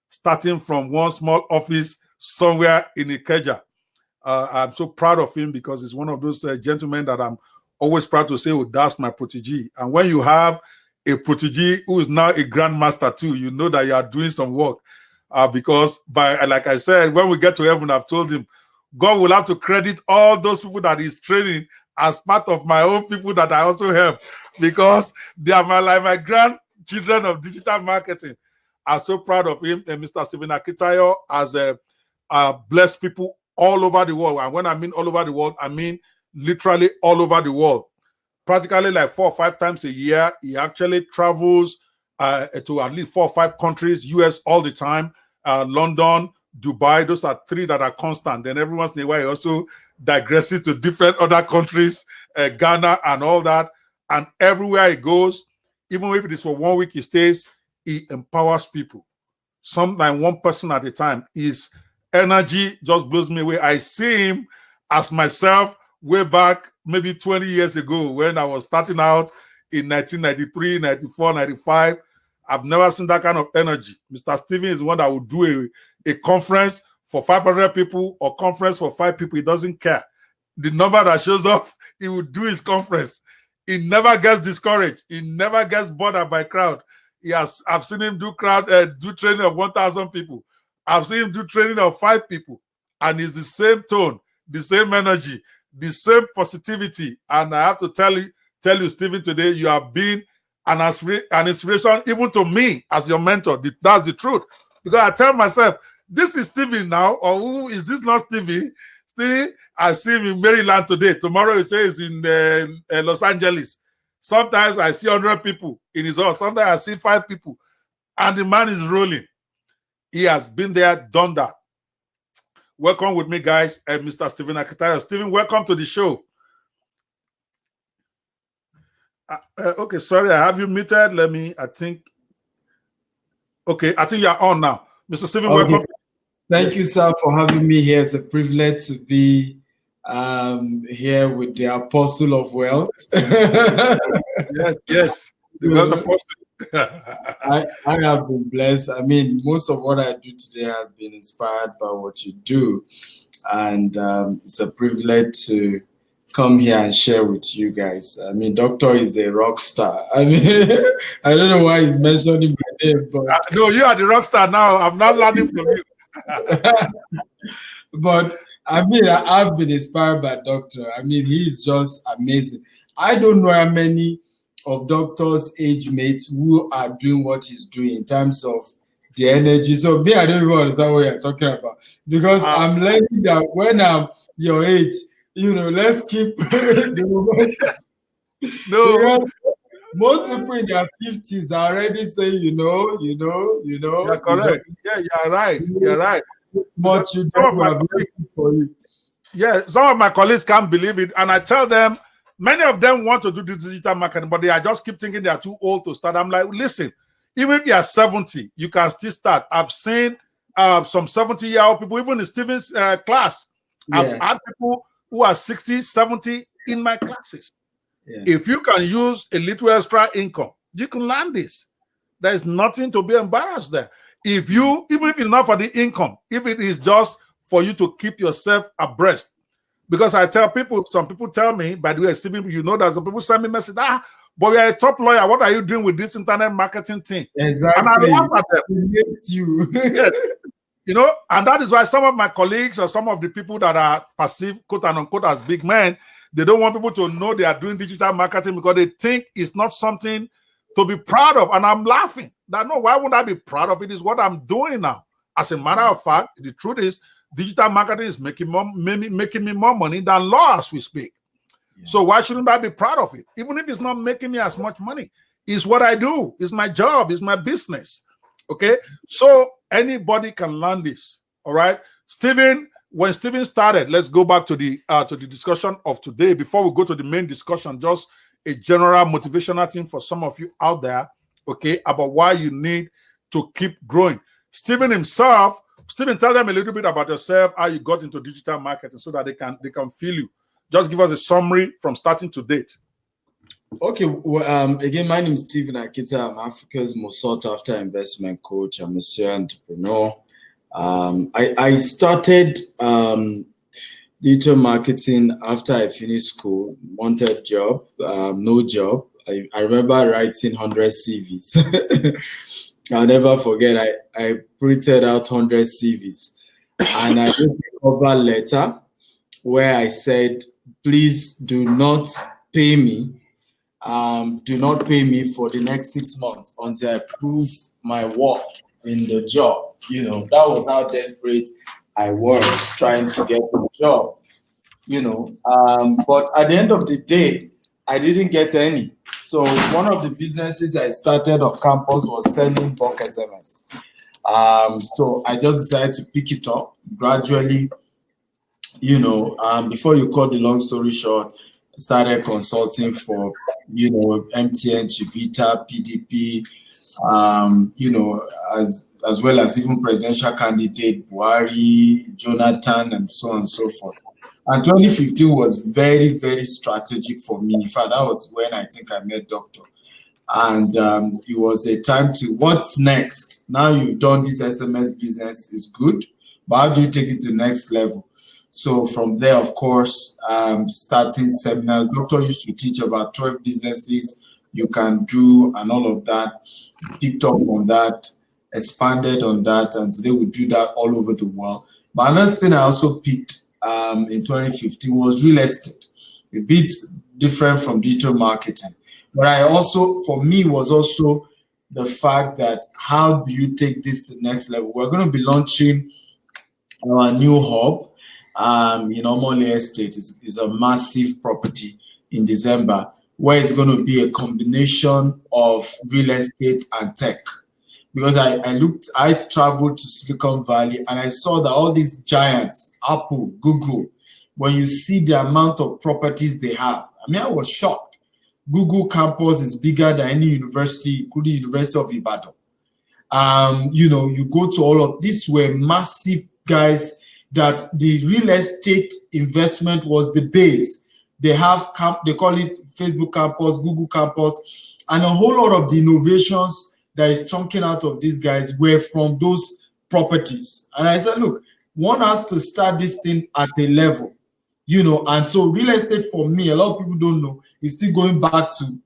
starting from one small office somewhere in Ikeja. I'm so proud of him because he's one of those gentlemen that I'm always proud to say, oh, that's my protege. And when you have a protege who is now a grandmaster too, you know that you are doing some work. Because like I said, when we get to heaven, I've told him, God will have to credit all those people that he's training as part of my own people that I also help, because they are my grandchildren of digital marketing. I'm so proud of him. And Mr. Stephen Akitayo has blessed people all over the world. And when I mean all over the world, I mean literally all over the world. Practically like 4 or 5 times a year, he actually travels to at least 4 or 5 countries, US all the time, London, Dubai. Those are 3 that are constant. Then every once in a while, he also digresses to different other countries, Ghana and all that. And everywhere he goes, even if it is for 1 week he stays, he empowers people. Sometimes one person at a time. His energy just blows me away. I see him as myself way back maybe 20 years ago when I was starting out in 1993, 94, 95. I've never seen that kind of energy. Mr. Stephen is one that would do a conference for 500 people or conference for 5 people. He doesn't care. The number that shows up, he will do his conference. He never gets discouraged. He never gets bothered by crowd. I've seen him do training of 1,000 people. I've seen him do training of 5 people. And it's the same tone, the same energy, the same positivity. And I have to tell you, Stephen, today you have been an inspiration even to me as your mentor. That's the truth. Because I tell myself, this is Stephen now, or who is this not Stephen? Stephen, I see him in Maryland today. Tomorrow he says in Los Angeles. Sometimes I see 100 people in his house. Sometimes I see 5 people. And the man is rolling. He has been there, done that. Welcome with me, guys, Mr. Stephen Akitayo. Stephen, welcome to the show. Okay, sorry, I have you muted. I think you're on now. Mr. Stephen, welcome. Thank you, sir, for having me here. It's a privilege to be here with the Apostle of Wealth. Yes. The wealth apostle. I have been blessed. I mean, most of what I do today has been inspired by what you do. And it's a privilege to come here and share with you guys. I mean, Doctor is a rock star. I mean, I don't know why he's mentioning my name, but No, you are the rock star now. I'm not learning from you. but I mean, I've been inspired by Doctor. I mean, he's just amazing. I don't know how many of Doctor's age mates who are doing what he's doing in terms of the energy. So me, I don't even understand what you're talking about, because I'm learning that when I'm your age, let's keep the No. because most people in their 50s are already saying, You're correct. Yeah, you're right. You're right. But you don't have for you. Yeah, some of my colleagues can't believe it. And I tell them, many of them want to do the digital marketing, but they are just keep thinking they are too old to start. I'm like, listen, even if you are 70, you can still start. I've seen some 70-year-old people, even in Steven's class. I've had people who are 60, 70 in my classes. Yeah. If you can use a little extra income, you can learn this. There's nothing to be embarrassed there. Even if it's not for the income, if it is just for you to keep yourself abreast. Because I tell people, some people tell me, by the way, Stephen, that some people send me message, but you're a top lawyer. What are you doing with this internet marketing thing? Exactly. And I laugh at them. You. Yes. And that is why some of my colleagues or some of the people that are perceived, quote and unquote, as big men, they don't want people to know they are doing digital marketing because they think it's not something to be proud of. And I'm laughing. That no, why would I be proud of it? It's what I'm doing now. As a matter of fact, the truth is, digital marketing is making me more money than law as we speak. Yeah. So why shouldn't I be proud of it? Even if it's not making me as much money. It's what I do. It's my job. It's my business. Okay? So anybody can learn this. All right? Stephen, when Stephen started, let's go back to the discussion of today. Before we go to the main discussion, just a general motivational thing for some of you out there, okay, about why you need to keep growing. Stephen, tell them a little bit about yourself, how you got into digital marketing so that they can feel you. Just give us a summary from starting to date. Okay. Well, again, my name is Stephen Akita. I'm Africa's most sought after investment coach. I'm a serial entrepreneur. I started digital marketing after I finished school. Wanted job, no job. I remember writing 100 CVs. I'll never forget, I printed out 100 CVs and I wrote a cover letter where I said, please do not pay me. Do not pay me for the next 6 months until I prove my worth in the job. That was how desperate I was trying to get a job, but at the end of the day, I didn't get any. So one of the businesses I started on campus was selling bulk SMS. So I just decided to pick it up gradually, before you cut the long story short, I started consulting for, MTN, Chivita, PDP, as well as even presidential candidate Buhari, Jonathan, and so on and so forth. And 2015 was very, very strategic for me. In fact, that was when I think I met Doctor. And it was a time to, what's next? Now you've done this SMS business, is good, but how do you take it to the next level? So from there, of course, starting seminars. Doctor used to teach about 12 businesses you can do and all of that. Picked up on that, expanded on that, and today we do that all over the world. But another thing I also picked in 2015 was real estate. A bit different from digital marketing. But for me, was also the fact that how do you take this to the next level? We're going to be launching our new hub in Omole Estate. It's a massive property in December, where it's going to be a combination of real estate and tech. Because I traveled to Silicon Valley and I saw that all these giants, Apple, Google, when you see the amount of properties they have, I was shocked. Google campus is bigger than any university, including University of Ibadan. You go to all of these were massive guys that the real estate investment was the base. They have they call it Facebook campus, Google campus, and a whole lot of the innovations that is chunking out of these guys were from those properties. And I said, look, one has to start this thing at a level, and so real estate for me, a lot of people don't know, is still going back to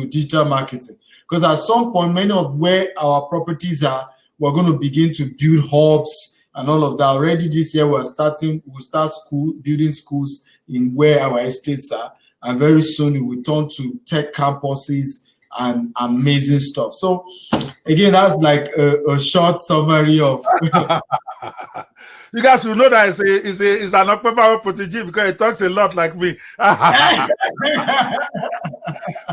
digital marketing. Because at some point, many of where our properties are, we're going to begin to build hubs and all of that. Already this year, we'll start building schools in where our estates are. And very soon, we will turn to tech campuses and amazing stuff. So again, that's like a short summary of. You guys will know that it's an Ope Banwo protege because he talks a lot like me.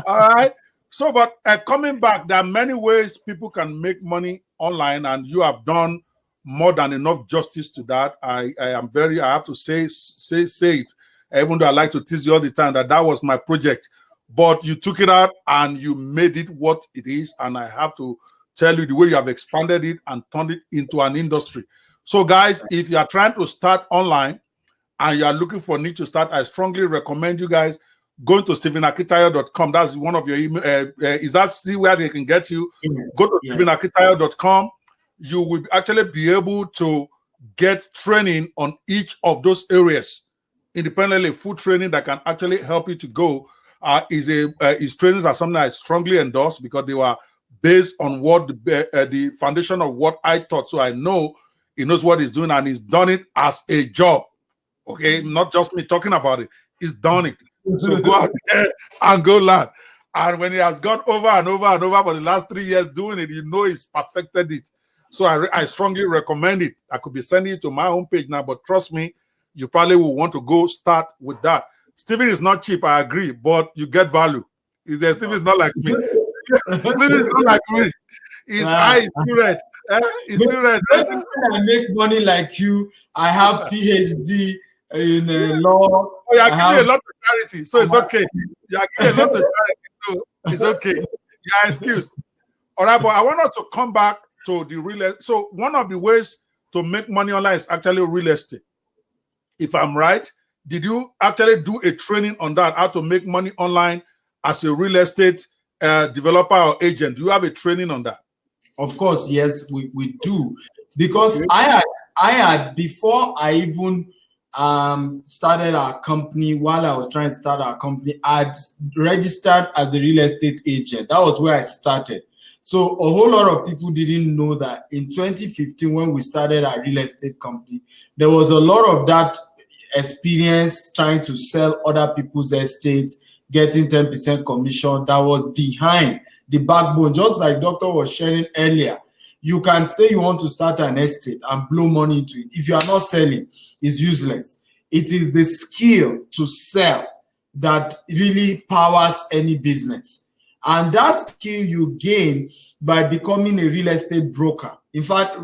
All right. So, but coming back, there are many ways people can make money online, and you have done more than enough justice to that. I have to say it, even though I like to tease you all the time that was my project. But you took it out and you made it what it is. And I have to tell you the way you have expanded it and turned it into an industry. So guys, if you are trying to start online and you are looking for a niche to start, I strongly recommend you guys going to stephenakitayo.com. That's one of your email. Is that still where they can get you? Go to stephenakitayo.com. You will actually be able to get training on each of those areas independently. Food training that can actually help you to go. His trainings are something I strongly endorse because they were based on what the foundation of what I taught. So I know he knows what he's doing and he's done it as a job. Okay, not just me talking about it. He's done it. So go out there and go learn. And when he has gone over and over and over for the last 3 years doing it, he's perfected it. So I strongly recommend it. I could be sending it to my homepage now, but trust me, you probably will want to go start with that. Stephen is not cheap, I agree, but you get value. Stephen is not like me. Stephen is not like me. His eye is too red. I make money like you. I have PhD in law. Oh, you are giving a lot of charity, so it's okay. You are giving a lot of charity, so it's okay. You are excused. All right, but I want us to come back to the real estate. So one of the ways to make money online is actually real estate. If I'm right, did you actually do a training on that, how to make money online as a real estate developer or agent? Do you have a training on that? Of course, yes, we do. Because I had before I even started our company, while I was trying to start our company, I'd registered as a real estate agent. That was where I started. So a whole lot of people didn't know that in 2015, when we started our real estate company, there was a lot of that experience trying to sell other people's estates, getting 10% commission. That was behind the backbone. Just like Doctor was sharing earlier, you can say you want to start an estate and blow money into it. If you are not selling, it's useless. It is the skill to sell that really powers any business. And that skill you gain by becoming a real estate broker. In fact,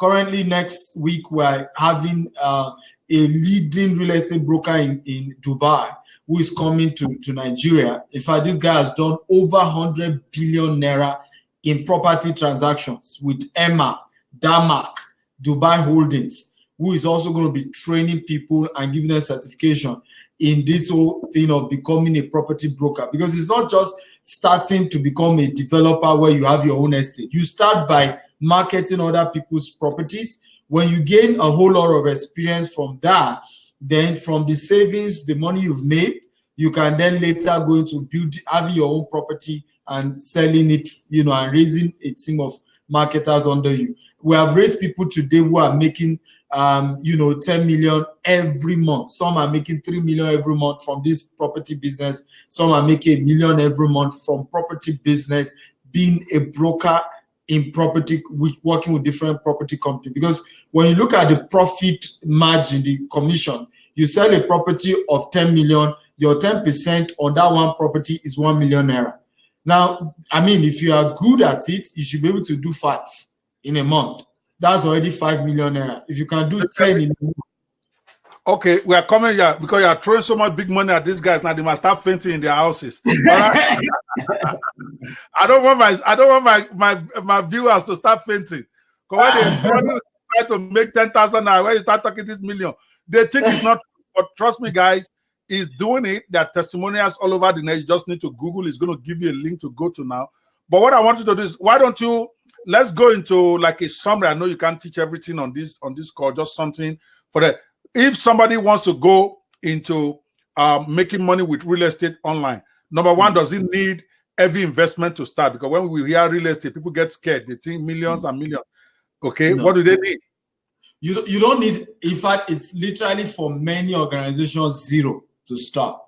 currently next week, we're having a leading real estate broker in Dubai who is coming to Nigeria. In fact, this guy has done over 100 billion naira in property transactions with Emma, Damak, Dubai Holdings, who is also going to be training people and giving them certification in this whole thing of becoming a property broker. Because it's not just starting to become a developer where you have your own estate. You start by marketing other people's properties. When you gain a whole lot of experience from that, then from the savings, the money you've made, you can then later go into having your own property and selling it, and raising a team of marketers under you. We have raised people today who are making 10 million every month. Some are making 3 million every month from this property business. Some are making 1 million every month from property business, being a broker in property, working with different property companies. Because when you look at the profit margin, the commission, you sell a property of 10 million, your 10% on that one property is 1 million naira. Now, if you are good at it, you should be able to do 5 in a month. That's already 5 million naira. If you can do 10 in a month. Okay, we are coming here because you are throwing so much big money at these guys now. They must start fainting in their houses. All right? I don't want my viewers to start fainting. Because when they try to make 10,000 naira, when you start talking this million, they think it's not. But trust me, guys, he's doing it. There are testimonials all over the net. You just need to Google. It's going to give you a link to go to now. But what I want you to do is, why don't you, let's go into like a summary. I know you can't teach everything on this call, just something for that. If somebody wants to go into making money with real estate online, number one, does it need heavy investment to start? Because when we hear real estate, people get scared. They think millions and millions. Okay, No. what do they need? You don't need, in fact, it's literally for many organizations, zero to start.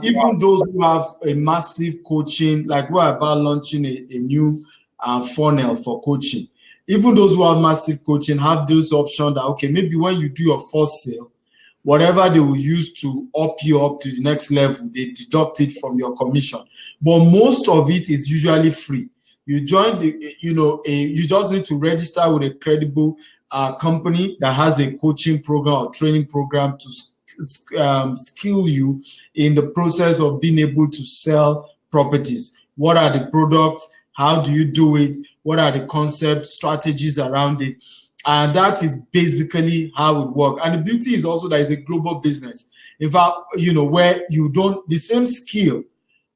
Even those who have a massive coaching, like we're about launching a new funnel for coaching. Even those who have massive coaching have those options that, okay, maybe when you do your first sale, whatever they will use to up you up to the next level, they deduct it from your commission. But most of it is usually free. You join you just need to register with a credible company that has a coaching program or training program to skill you in the process of being able to sell properties. What are the products? How do you do it? What are the concept strategies around it? And that is basically how it works. And the beauty is also that it's a global business. In fact, where you don't, the same skill,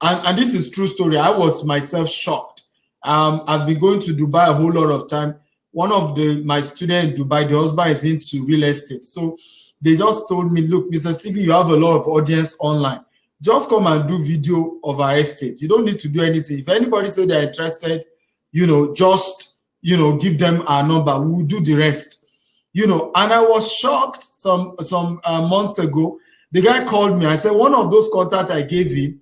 and this is true story. I was myself shocked. I've been going to Dubai a whole lot of time. One of my students in Dubai, the husband is into real estate. So they just told me, look, Mr. Stevie, you have a lot of audience online. Just come and do video of our estate. You don't need to do anything. If anybody say they're interested, just, give them our number. We'll do the rest. And I was shocked some months ago. The guy called me. I said, one of those contacts I gave him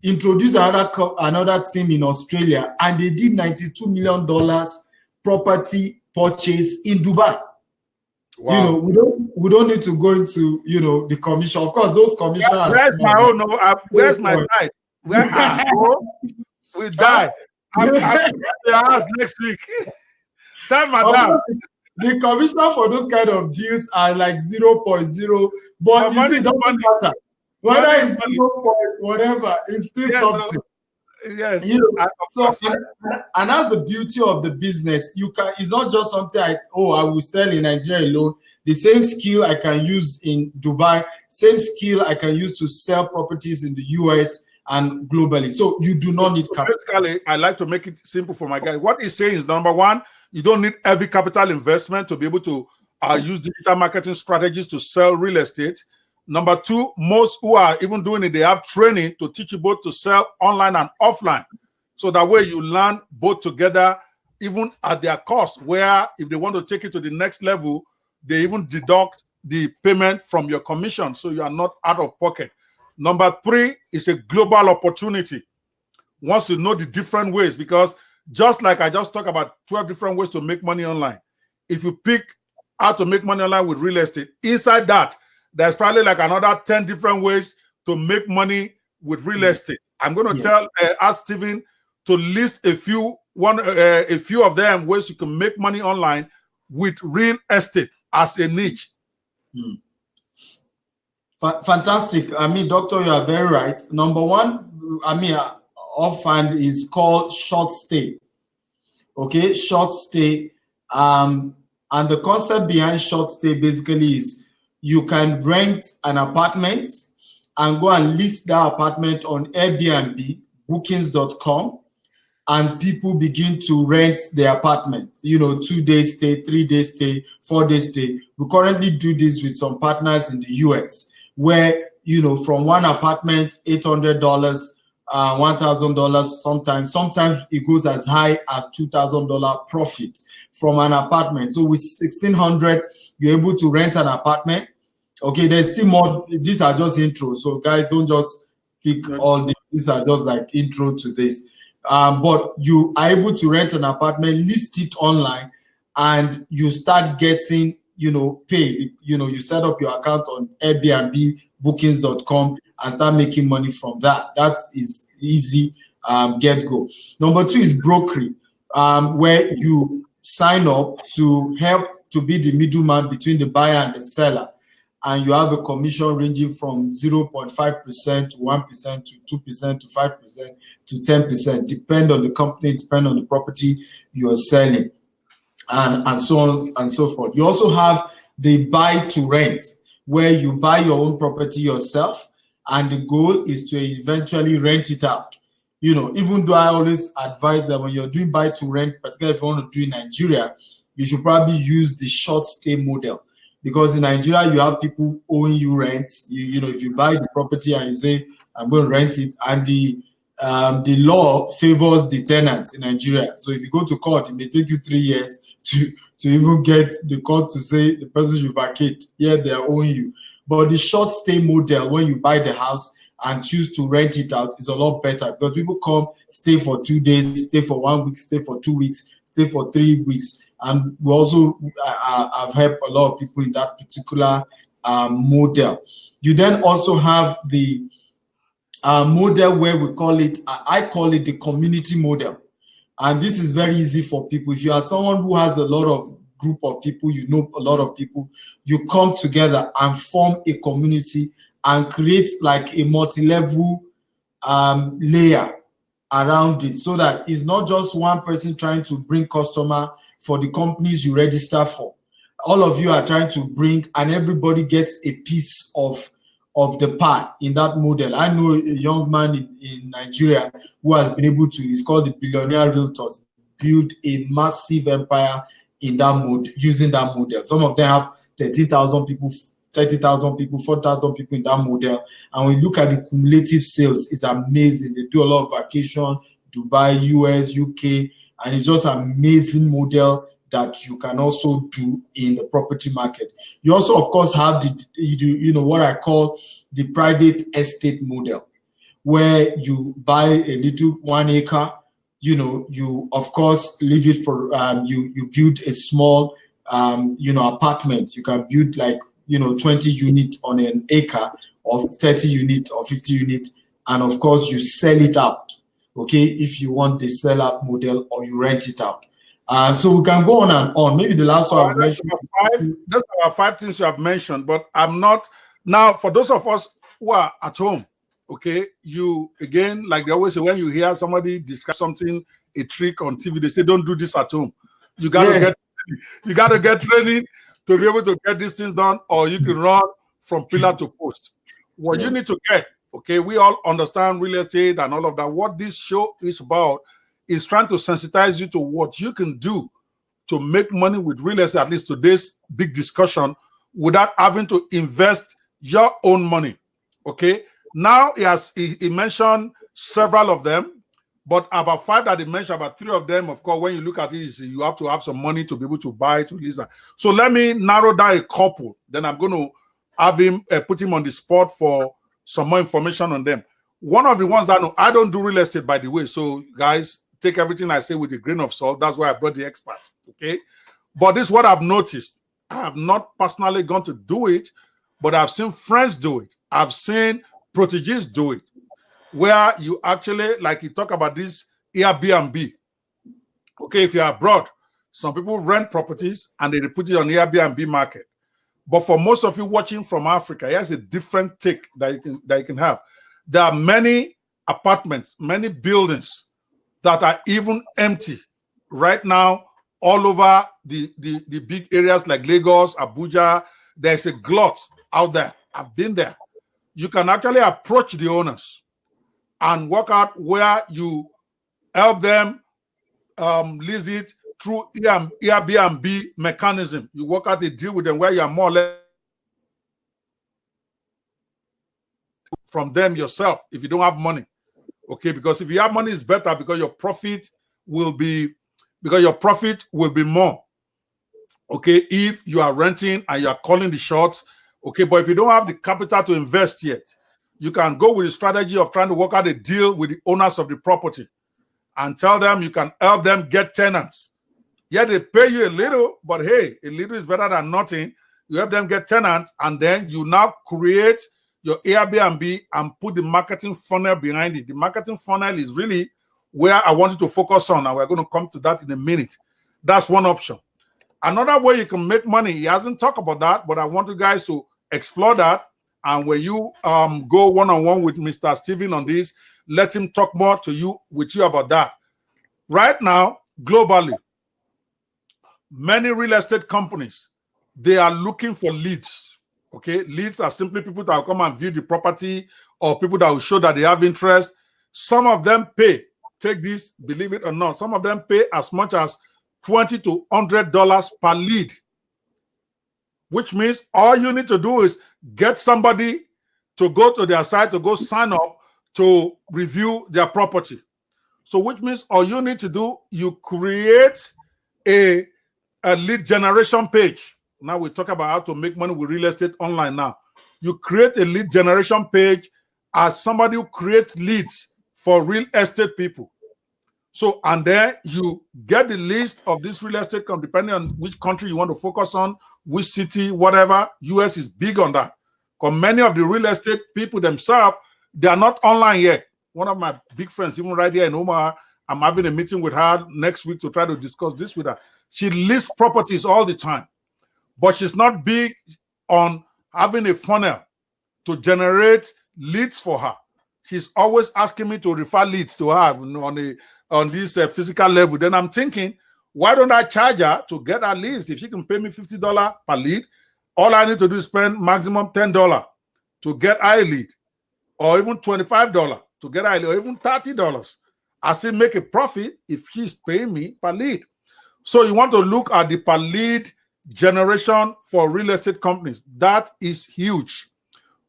introduced another team in Australia, and they did $92 million property purchase in Dubai. Wow. We don't need to go into the commission. Of course, those commissions. Where's my own? Where's my tithe? Where we die? I'm the house next week. Tell madam. The commission for those kind of deals are like 0.0, but you see, it doesn't matter. Whether it's 0. Whatever, it's still something. Yes. And that's the beauty of the business. It's not just something I will sell in Nigeria alone. The same skill I can use in Dubai, same skill I can use to sell properties in the US and globally. So you do not need capital. Basically, I like to make it simple for my guys. What he's saying is, number one, you don't need heavy capital investment to be able to use digital marketing strategies to sell real estate. Number two, most who are even doing it, they have training to teach you both to sell online and offline. So that way you learn both together, even at their cost, where if they want to take it to the next level, they even deduct the payment from your commission. So you are not out of pocket. Number three is a global opportunity. Once you know the different ways, because just like I just talked about 12 different ways to make money online. If you pick how to make money online with real estate, inside that, there's probably like another 10 different ways to make money with real estate. I'm going to ask Stephen to list a few of them ways you can make money online with real estate as a niche. Fantastic. I mean, doctor, you are very right. Number one, offhand is called short stay. Okay, short stay. And the concept behind short stay basically is you can rent an apartment and go and list that apartment on Airbnb, bookings.com, and people begin to rent the apartment. 2 days stay, 3 days stay, 4 days stay. We currently do this with some partners in the US, where from one apartment, $800, $1,000, sometimes it goes as high as $2,000 profit from an apartment. So with $1,600, you're able to rent an apartment. Okay, there's still more. These are just intro, so guys, don't just pick all these. These are just like intro to this. But you are able to rent an apartment, list it online, and you start getting pay. You set up your account on Airbnb, bookings.com, and start making money from that. That is easy, get go. Number two is brokerage, where you sign up to help to be the middleman between the buyer and the seller. And you have a commission ranging from 0.5% to 1% to 2% to 5% to 10%, depend on the company, depend on the property you are selling. and so on and so forth. You also have the buy to rent, where you buy your own property yourself, and the goal is to eventually rent it out. You know, even though I always advise that when you're doing buy to rent, particularly if you want to do in Nigeria, you should probably use the short stay model, because in Nigeria you have people owing you rent. You know, if you buy the property and you say I'm going to rent it, and the law favors the tenant in Nigeria. So if you go to court, it may take you 3 years to even get the court to say the person should vacate. Yeah, they are owing you. But the short stay model, when you buy the house and choose to rent it out, is a lot better, because people come, stay for 2 days, stay for 1 week, stay for 2 weeks, stay for 3 weeks. And we also have helped a lot of people in that particular model. You then also have the model where we call it, I call it the community model. And this is very easy for people. If you are someone who has a lot of group of people, you know a lot of people, you come together and form a community and create like a multi-level layer around it, so that it's not just one person trying to bring customer for the companies you register for. All of you are trying to bring, and everybody gets a piece of the pie in that model. I know a young man in Nigeria who has been able to, he's called the Billionaire Realtors, build a massive empire in that mode, using that model. Some of them have 13,000 people, 30,000 people, 4,000 people in that model. And when you look at the cumulative sales, it's amazing. They do a lot of vacation, Dubai, US, UK, and it's just an amazing model that you can also do in the property market. You also, of course, have what I call the private estate model, where you buy a little 1 acre, you of course leave it for you build a small apartment. You can build like 20 units on an acre, or 30 units or 50 units, and of course you sell it out, okay, if you want the sell out model, or you rent it out. So we can go on and on. Maybe the last one I've mentioned. Those are 5 things you have mentioned, but I'm not now, for those of us who are at home, okay, you again, like they always say, when you hear somebody describe something, a trick on TV, they say don't do this at home. You gotta get training to be able to get these things done, or you can run from pillar to post. What you need to get, okay, we all understand real estate and all of that. What this show is about is trying to sensitize you to what you can do to make money with real estate, at least today's big discussion, without having to invest your own money. Okay. Now he mentioned several of them, but about 5 that he mentioned, about 3 of them, of course, when you look at it, you have to have some money to be able to buy, to lease. So let me narrow down a couple. Then I'm going to have him put him on the spot for some more information on them. One of the ones that I don't do real estate, by the way. So guys, take everything I say with a grain of salt. That's why I brought the expert. Okay. But this is what I've noticed. I have not personally gone to do it, but I've seen friends do it. I've seen proteges do it, where you actually, like you talk about this Airbnb. Okay, if you're abroad, some people rent properties and they put it on the Airbnb market. But for most of you watching from Africa, here's a different take that you can have. There are many apartments, many buildings that are even empty right now all over the big areas like Lagos, Abuja. There's a glut out there. I've been there. You can actually approach the owners and work out where you help them lease it through Airbnb mechanism. You work out a deal with them where you are more or less from them yourself if you don't have money. Okay, because if you have money, it's better, because your profit will be more. Okay, if you are renting and you are calling the shots. Okay, but if you don't have the capital to invest yet, you can go with the strategy of trying to work out a deal with the owners of the property and tell them you can help them get tenants. Yeah, they pay you a little, but hey, a little is better than nothing. You help them get tenants, and then you now create your Airbnb and put the marketing funnel behind it. The marketing funnel is really where I want you to focus on, and we're going to come to that in a minute. That's one option. Another way you can make money, he hasn't talked about that, but I want you guys to explore that. And when you go one-on-one with Mr. Steven on this, let him talk more with you about that. Right now, globally, many real estate companies, they are looking for leads. Okay, leads are simply people that will come and view the property or people that will show that they have interest. Some of them pay. Take this, believe it or not. Some of them pay as much as $20 to $100 per lead, which means all you need to do is get somebody to go to their site to go sign up to review their property. So which means all you need to do, you create a lead generation page. Now we talk about how to make money with real estate online now. You create a lead generation page as somebody who creates leads for real estate people. So, and then you get the list of this real estate company, depending on which country you want to focus on, which city, whatever. US is big on that. Because many of the real estate people themselves, they are not online yet. One of my big friends, even right here in Omaha, I'm having a meeting with her next week to try to discuss this with her. She lists properties all the time, but she's not big on having a funnel to generate leads for her. She's always asking me to refer leads to her on this physical level. Then I'm thinking, why don't I charge her to get her leads? If she can pay me $50 per lead, all I need to do is spend maximum $10 to get her a lead, or even $25 to get her a lead, or even $30. I still make a profit if she's paying me per lead. So you want to look at the per lead generation for real estate companies. That is huge,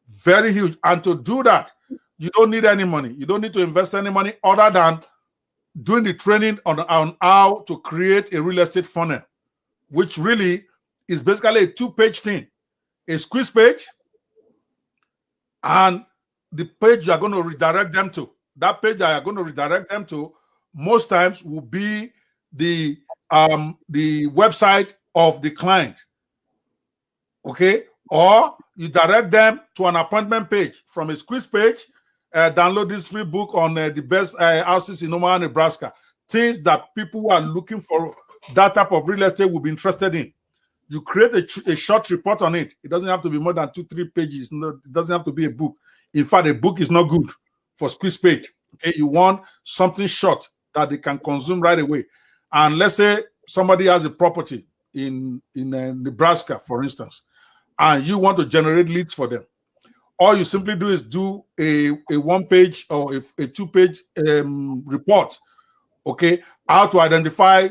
very huge. And to do that, you don't need any money. You don't need to invest any money other than doing the training on how to create a real estate funnel, which really is basically a 2-page thing. A squeeze page and the page you are going to redirect them to. That page that you are going to redirect them to most times will be the website of the client. Okay? Or you direct them to an appointment page. From a squeeze page, download this free book on the best houses in Omaha, Nebraska. Things that people who are looking for that type of real estate will be interested in. You create a short report on it. It doesn't have to be more than 2-3 pages. No, it doesn't have to be a book. In fact, a book is not good for squeeze page. Okay, you want something short that they can consume right away. And let's say somebody has a property in Nebraska, for instance, and you want to generate leads for them. All you simply do is do a 1-page or a 2-page report. Okay, how to identify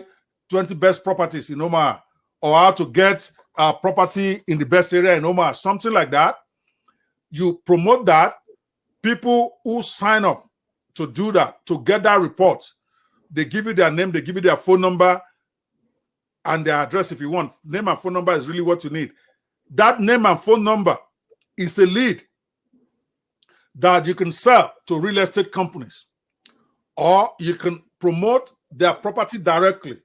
20 best properties in Omaha, or how to get a property in the best area in Omaha, something like that. You promote that. People who sign up to do that, to get that report, they give you their name, they give you their phone number and their address if you want. Name and phone number is really what you need. That name and phone number is a lead that you can sell to real estate companies, or you can promote their property directly.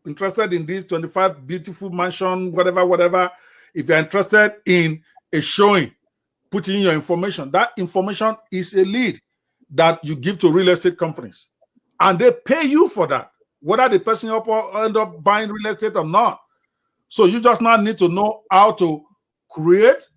Interested in these 25 beautiful mansion, whatever. If you're interested in a showing, put in your information. That information is a lead that you give to real estate companies, and they pay you for that, whether the person end up buying real estate or not. So you just now need to know how to create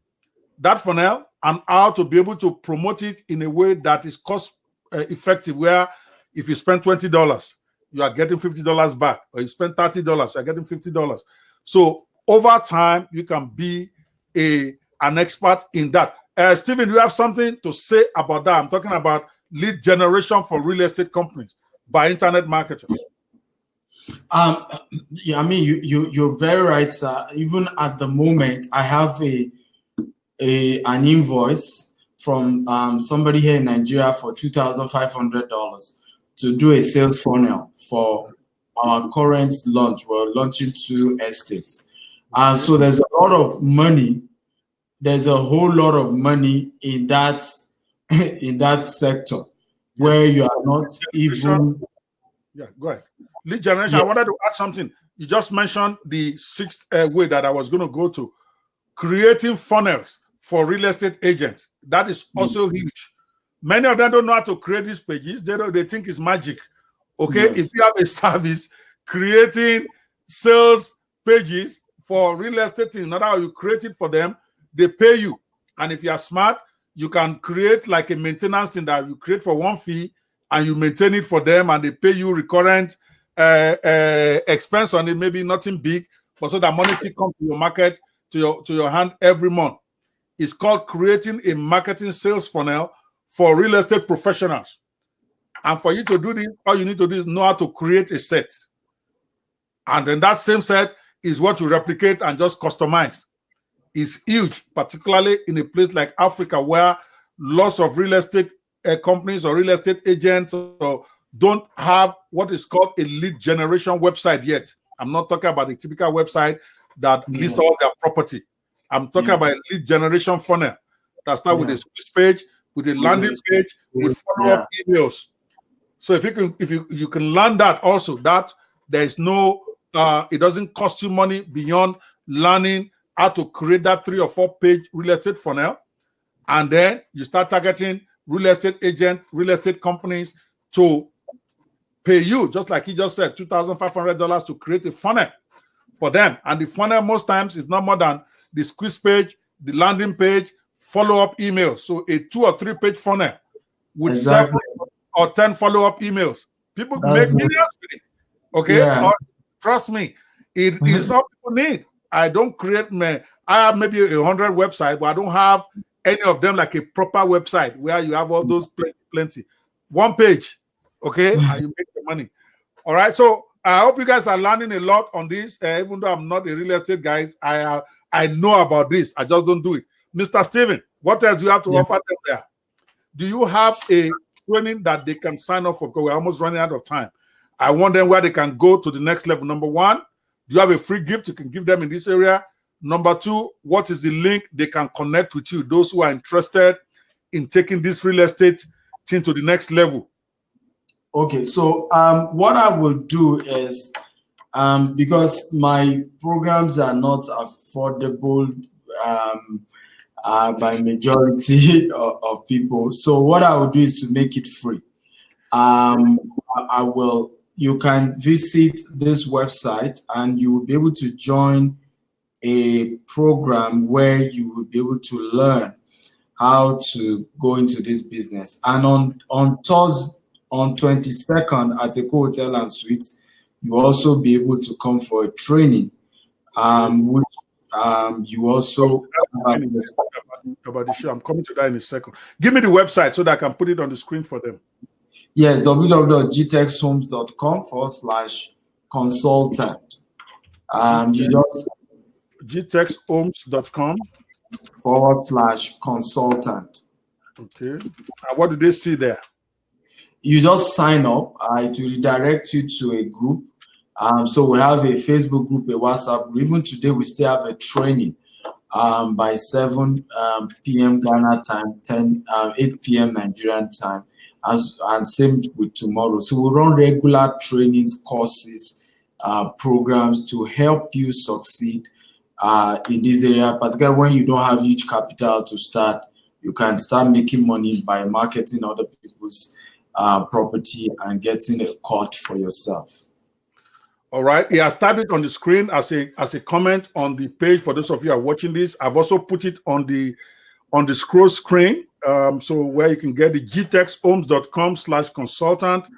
that funnel and how to be able to promote it in a way that is cost effective, where if you spend $20, you are getting $50 back, or you spend $30, you are getting $50. So over time, you can be an expert in that. Stephen, do you have something to say about that? I'm talking about lead generation for real estate companies by internet marketers. Yeah, I mean, you're very right, sir. Even at the moment, I have an invoice from somebody here in Nigeria for $2,500 to do a sales funnel for our current launch. We're launching 2 estates. So there's a lot of money. There's a whole lot of money in that sector where you are not even. Yeah, go ahead. Lead generation. Yeah. I wanted to add something. You just mentioned the 6th way that I was going to go to, creating funnels for real estate agents. That is also huge. Many of them don't know how to create these pages. They think it's magic. Okay, yes. If you have a service creating sales pages for real estate, in order how you create it for them, they pay you. And if you are smart, you can create like a maintenance thing that you create for one fee, and you maintain it for them, and they pay you recurrent expense on it, maybe nothing big, but so that money still comes to your market, to your hand every month. It's called creating a marketing sales funnel for real estate professionals. And for you to do this, all you need to do is know how to create a set. And then that same set is what you replicate and just customize. It's huge, particularly in a place like Africa, where lots of real estate companies or real estate agents don't have what is called a lead generation website yet. I'm not talking about the typical website that lists all their property. I'm talking about a lead generation funnel that starts with a sales page, with a landing page, with follow-up emails. So if you can learn that also, that there is no it doesn't cost you money beyond learning how to create that 3 or 4 page real estate funnel, and then you start targeting real estate agents, real estate companies to pay you, just like he just said, $2,500 to create a funnel for them. And the funnel most times is not more than the squeeze page, the landing page, follow-up emails. So a 2 or 3 page funnel with 7 or 10 follow-up emails. People make millions with it. Okay, trust me, it is all people need. I don't create I have maybe 100 websites, but I don't have any of them like a proper website where you have all those plenty. 1 page, okay, and you make the money. All right, so I hope you guys are learning a lot on this. Even though I'm not a real estate guy, I know about this. I just don't do it. Mr. Steven, what else do you have to offer them there? Do you have a training that they can sign up for? Because we're almost running out of time. I want them where they can go to the next level. Number 1, do you have a free gift you can give them in this area? Number 2, what is the link they can connect with you? Those who are interested in taking this real estate thing to the next level. Okay, so what I will do is, because my programs are not affordable by majority of people, so what I will do is to make it free. You can visit this website and you will be able to join a program where you will be able to learn how to go into this business. And on 22nd at the Hotel and Suites, you also be able to come for a training, which you also about the show. I'm coming to that in a second. Give me the website so that I can put it on the screen for them. Yes, www.gtexhomes.com/consultant. You just gtexhomes.com/consultant. Okay. And what do they see there? You just sign up. It will redirect you to a group. So we have a Facebook group, a WhatsApp group. Even today, we still have a training by 7 p.m. Ghana time, 8 p.m. Nigerian time, and same with tomorrow. So we run regular trainings, courses, programs to help you succeed in this area, particularly when you don't have huge capital to start. You can start making money by marketing other people's property and getting a cut for yourself. All right. Yeah, I started on the screen as a comment on the page. For those of you who are watching this, I've also put it on the scroll screen. So where you can get the gtexhomes.com/consultant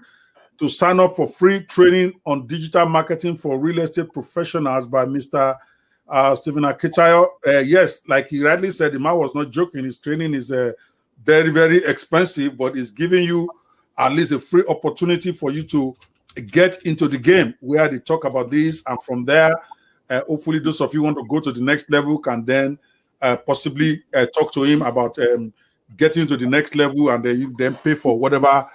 to sign up for free training on digital marketing for real estate professionals by Mr. Stephen Akitayo. Yes, like he rightly said, the man was not joking. His training is very, very expensive, but it's giving you at least a free opportunity for you to get into the game where they talk about this. And from there, hopefully those of you who want to go to the next level can then possibly talk to him about getting to the next level, and then you then pay for whatever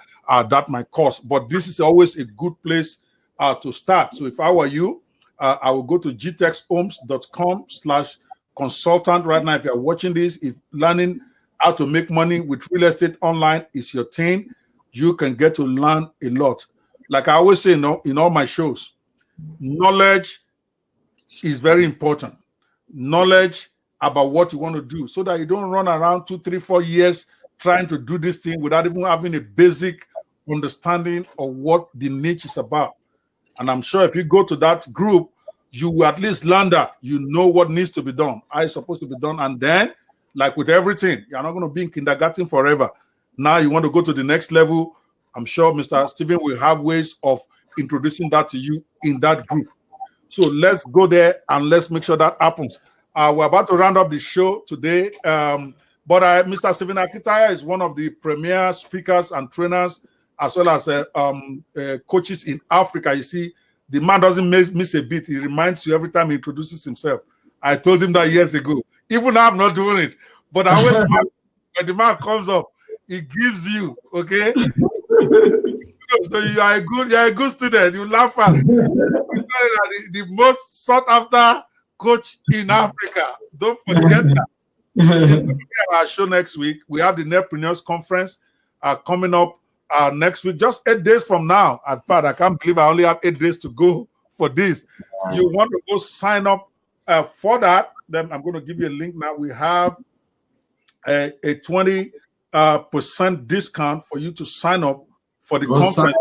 that might cost. But this is always a good place to start. So if I were you, I will go to gtexhomes.com/consultant right now. If you're watching this, if learning how to make money with real estate online is your thing, you can get to learn a lot. Like I always say, in all my shows, knowledge is very important. Knowledge about what you want to do, so that you don't run around 2, 3, 4 years trying to do this thing without even having a basic understanding of what the niche is about. And I'm sure if you go to that group, you will at least learn that you know what needs to be done, how it's supposed to be done. And then, like with everything, you're not going to be in kindergarten forever. Now you want to go to the next level. I'm sure Mr. Stephen will have ways of introducing that to you in that group. So let's go there and let's make sure that happens. We're about to round up the show today. But Mr. Stephen Akitaya is one of the premier speakers and trainers, as well as coaches in Africa. You see, the man doesn't miss a beat. He reminds you every time he introduces himself. I told him that years ago. Even now, I'm not doing it. But I always, when the man comes up, he gives you, okay? So you are a good student. You laugh at the most sought after coach in Africa. Don't forget that. Our show next week. We have the Netpreneurs Conference coming up next week, just 8 days from now. In fact, I can't believe I only have 8 days to go for this. You want to go sign up for that? Then I'm going to give you a link now. We have a 20% discount for you to sign up for the conference.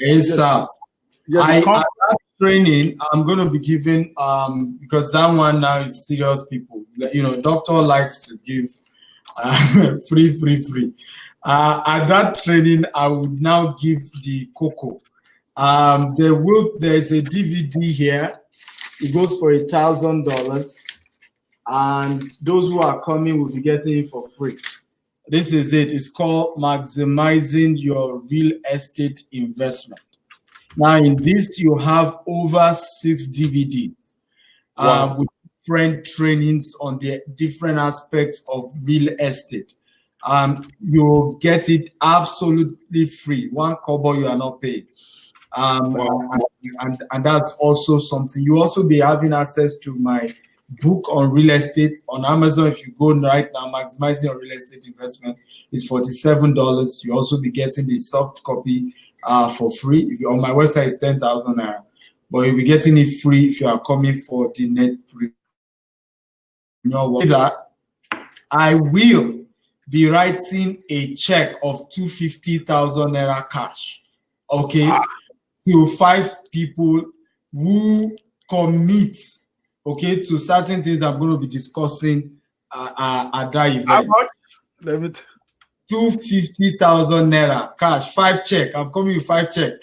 ASAP. That training I'm going to be giving because that one now is serious, people. You know, doctor likes to give free. At that training, I would now give the cocoa. There's a DVD here. It goes for $1,000, and those who are coming will be getting it for free. This is it. It's called Maximizing Your Real Estate Investment. Now, in this, you have over 6 DVDs with different trainings on the different aspects of real estate. You'll get it absolutely free. 1 kobo you are not paid. And that's also something. You also be having access to my book on real estate on Amazon. If you go right now, Maximizing Your Real Estate Investment is $47. You also be getting the soft copy for free. If you're on my website, it's 10,000 naira, but you'll be getting it free if you are coming for the Netpreneur. That I will be writing a check of 250,000 naira cash, okay, to 5 people who commit, okay, to certain things I'm going to be discussing at that event. How much? Let me 250,000 naira cash, 5 check. I'm coming with 5 check,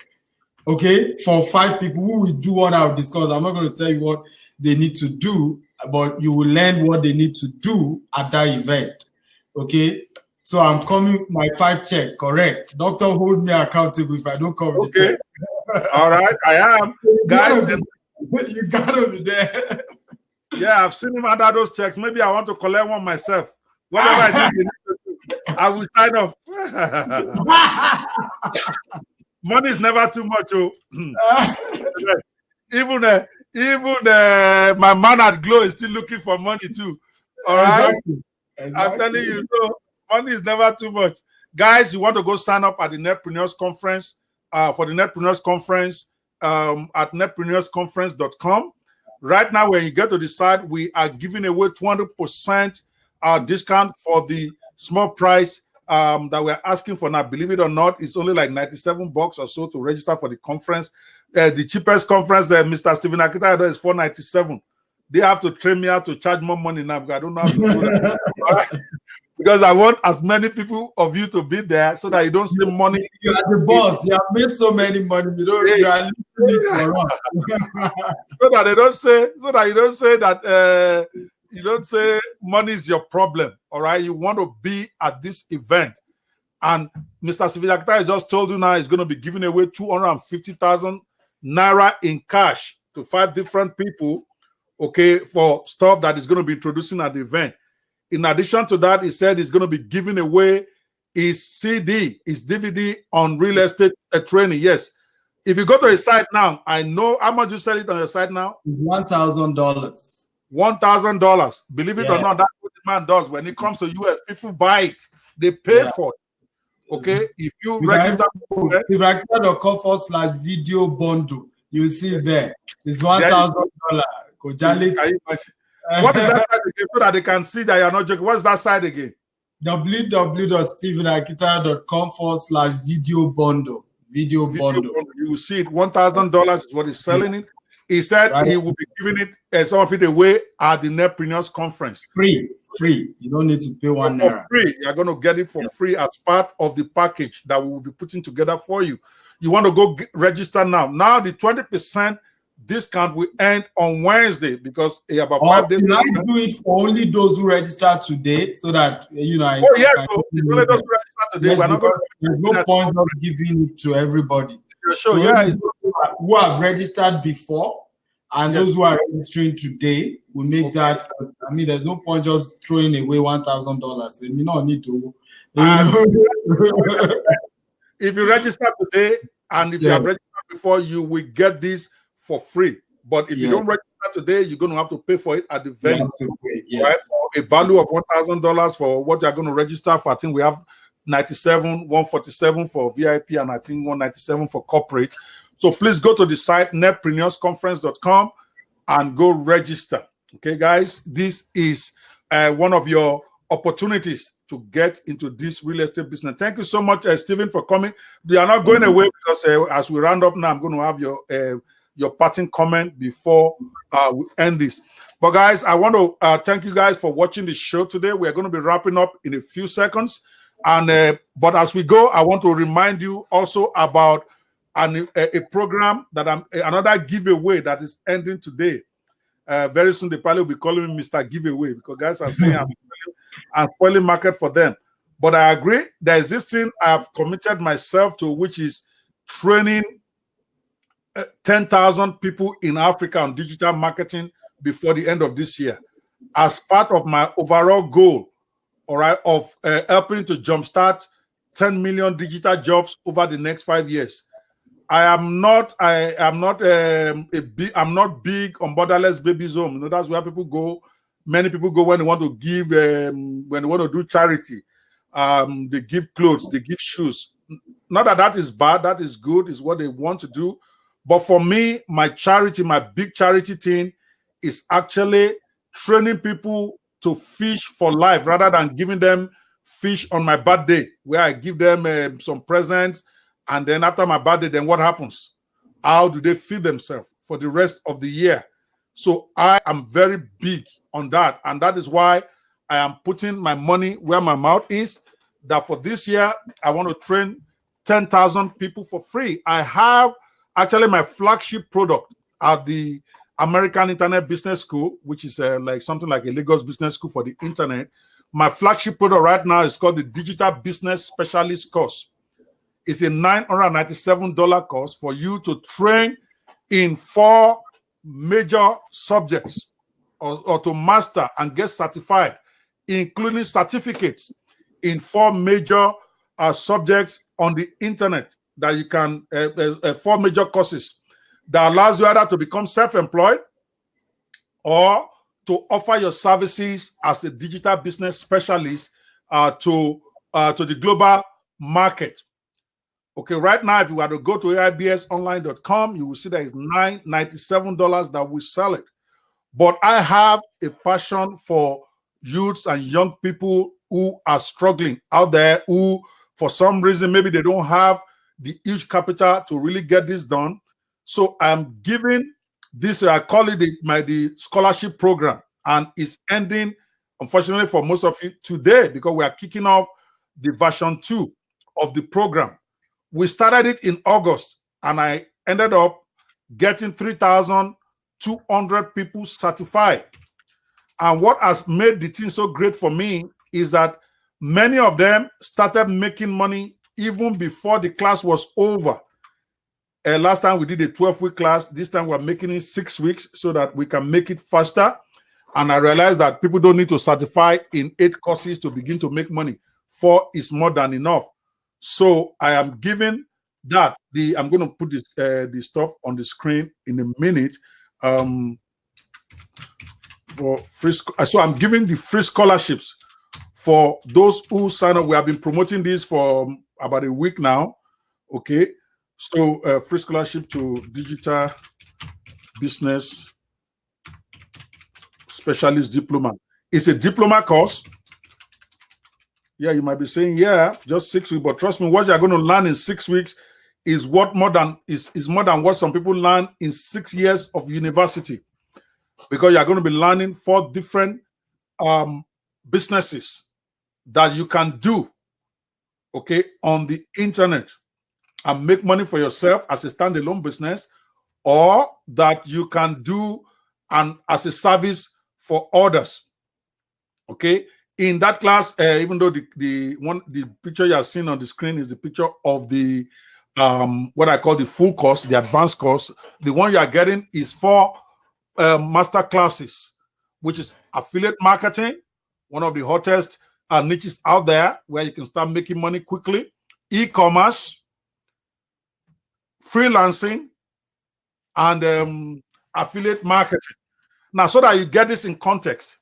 okay, for 5 people who will do what I'll discuss. I'm not going to tell you what they need to do, but you will learn what they need to do at that event, okay. So I'm coming with my 5 check, correct? Doctor, hold me accountable if I don't come with the check. All right, I am. Guys, you gotta be there. Yeah, I've seen him under those checks. Maybe I want to collect one myself. Whatever I do, I will sign up. Money is never too much. Oh. even my man at Glow is still looking for money too. All right, exactly. I'm telling you, so money is never too much. Guys, you want to go sign up at the Netpreneurs Conference for the Netpreneurs Conference at netpreneursconference.com. Right now, when you get to the site, we are giving away 20% discount for the small price that we're asking for now. Believe it or not, it's only like $97 or so to register for the conference. The cheapest conference, Mr. Stephen Akitaya, is $497. They have to train me out to charge more money now because I don't know how to do that. Because I want as many people of you to be there so that you don't see money. You are the boss. You have made so many money. You don't. You are leaving it for us. So that they don't say. So that you don't say that. You don't say money is your problem. All right. You want to be at this event, and Mr. Sivilakta just told you now he's going to be giving away 250,000 naira in cash to 5 different people. Okay, for stuff that is going to be introducing at the event. In addition to that, he said he's going to be giving away his CD, his DVD on real estate training. Yes. If you go to his site now, I know how much you sell it on your site now. $1,000. $1,000. Believe it or not, that's what the man does. When it comes to US, people buy it. They pay for it. Okay. If you register, register.com/video bundle, you see there. It's $1,000. What is that side again? So that they can see that you're not joking. What's that side again? www.stephenakitaya.com/video bundle. Video bundle. You will see it. $1,000 is what he's selling it. He said he will be giving it some of it away at the Netpreneurs Conference. Free. You don't need to pay $1. For free. You're going to get it for free as part of the package that we will be putting together for you. you want to go register now. Now the 20% discount will end on Wednesday because about 5 days. Can I do it for only those who register today so that Oh yeah, so it's only those who register today. Yes, We're not going to. there's no point of giving it to everybody. Sure, So yeah. who have registered before and those who are registering today will make that. I mean, there's no point just throwing away $1,000. You don't need to. If you register today and if you have registered before, you will get this for free. But if you don't register today, you're going to have to pay for it at the venue. Right? A value of $1,000 for what you're going to register for. I think we have 97, 147 for VIP, and I think 197 for corporate. So please go to the site netpreneursconference.com and go register. Okay, guys, this is one of your opportunities to get into this real estate business. Thank you so much, Stephen, for coming. They are not going away because as we round up now, I'm going to have your parting comment before we end this. But guys, I want to thank you guys for watching the show today. We're going to be wrapping up in a few seconds. And but as we go, I want to remind you also about a program that another giveaway that is ending today. Very soon, they probably will be calling me Mr. Giveaway because guys are saying I'm spoiling market for them. But I agree. There is this thing I've committed myself to, which is training 10,000 people in Africa on digital marketing before the end of this year, as part of my overall goal, all right, of helping to jumpstart 10 million digital jobs over the next 5 years. I'm not big on borderless babies home. You know, that's where people go. Many people go when they want to give, when they want to do charity. They give clothes, they give shoes. Not that that is bad, that is good, is what they want to do. But for me, my charity, my big charity thing is actually training people to fish for life rather than giving them fish on my birthday, where I give them some presents. And then after my birthday, then what happens? How do they feed themselves for the rest of the year? So I am very big on that. And that is why I am putting my money where my mouth is, that for this year, I want to train 10,000 people for free. I have actually my flagship product at the American Internet Business School, which is like something like a Lagos business school for the internet. My flagship product right now is called the Digital Business Specialist course. It's a $997 course for you to train in 4 major subjects or to master and get certified, including certificates in 4 major subjects on the internet that you can, 4 major courses that allows you either to become self-employed or to offer your services as a digital business specialist to the global market. Okay, right now, if you were to go to aibsonline.com, you will see that it's $997 that we sell it. But I have a passion for youths and young people who are struggling out there, who, for some reason, maybe they don't have the huge capital to really get this done. So I'm giving this, I call it the scholarship program, and it's ending, unfortunately, for most of you today, because we are kicking off the version 2 of the program. We started it in August, and I ended up getting 3,200 people certified. And what has made the thing so great for me is that many of them started making money even before the class was over. Last time we did a 12-week class. This time we're making it 6 weeks so that we can make it faster. And I realized that people don't need to certify in 8 courses to begin to make money. 4 is more than enough. So I am giving that. I'm going to put the stuff on the screen in a minute. For free, so I'm giving the free scholarships for those who sign up. We have been promoting this for about a week now. Okay, so free scholarship to Digital Business Specialist Diploma. It's a diploma course. Yeah, you might be saying, yeah, just 6 weeks, but trust me, what you're going to learn in 6 weeks is more than what some people learn in 6 years of university, because you're going to be learning 4 different businesses that you can do, okay, on the internet. and make money for yourself as a standalone business, or that you can do as a service for others. Okay, in that class, even though the picture you are seeing on the screen is the picture of the what I call the full course, the advanced course. The one you are getting is for master classes, which is affiliate marketing, one of the hottest niches out there where you can start making money quickly, e-commerce, freelancing, and affiliate marketing. Now, so that you get this in context,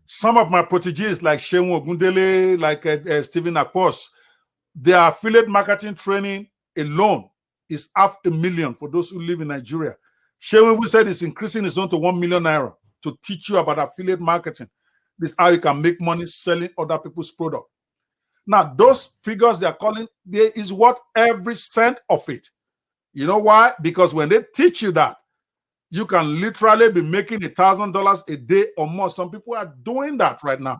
some of my proteges like Shehu Ogundele, like Stephen Akpos, their affiliate marketing training alone is $500,000 for those who live in Nigeria. Shehu said it's increasing his own to 1 million naira to teach you about affiliate marketing. This is how you can make money selling other people's product. Now, those figures they are calling, there is worth every cent of it. You know why? Because when they teach you that, you can literally be making $1,000 a day or more. Some people are doing that right now.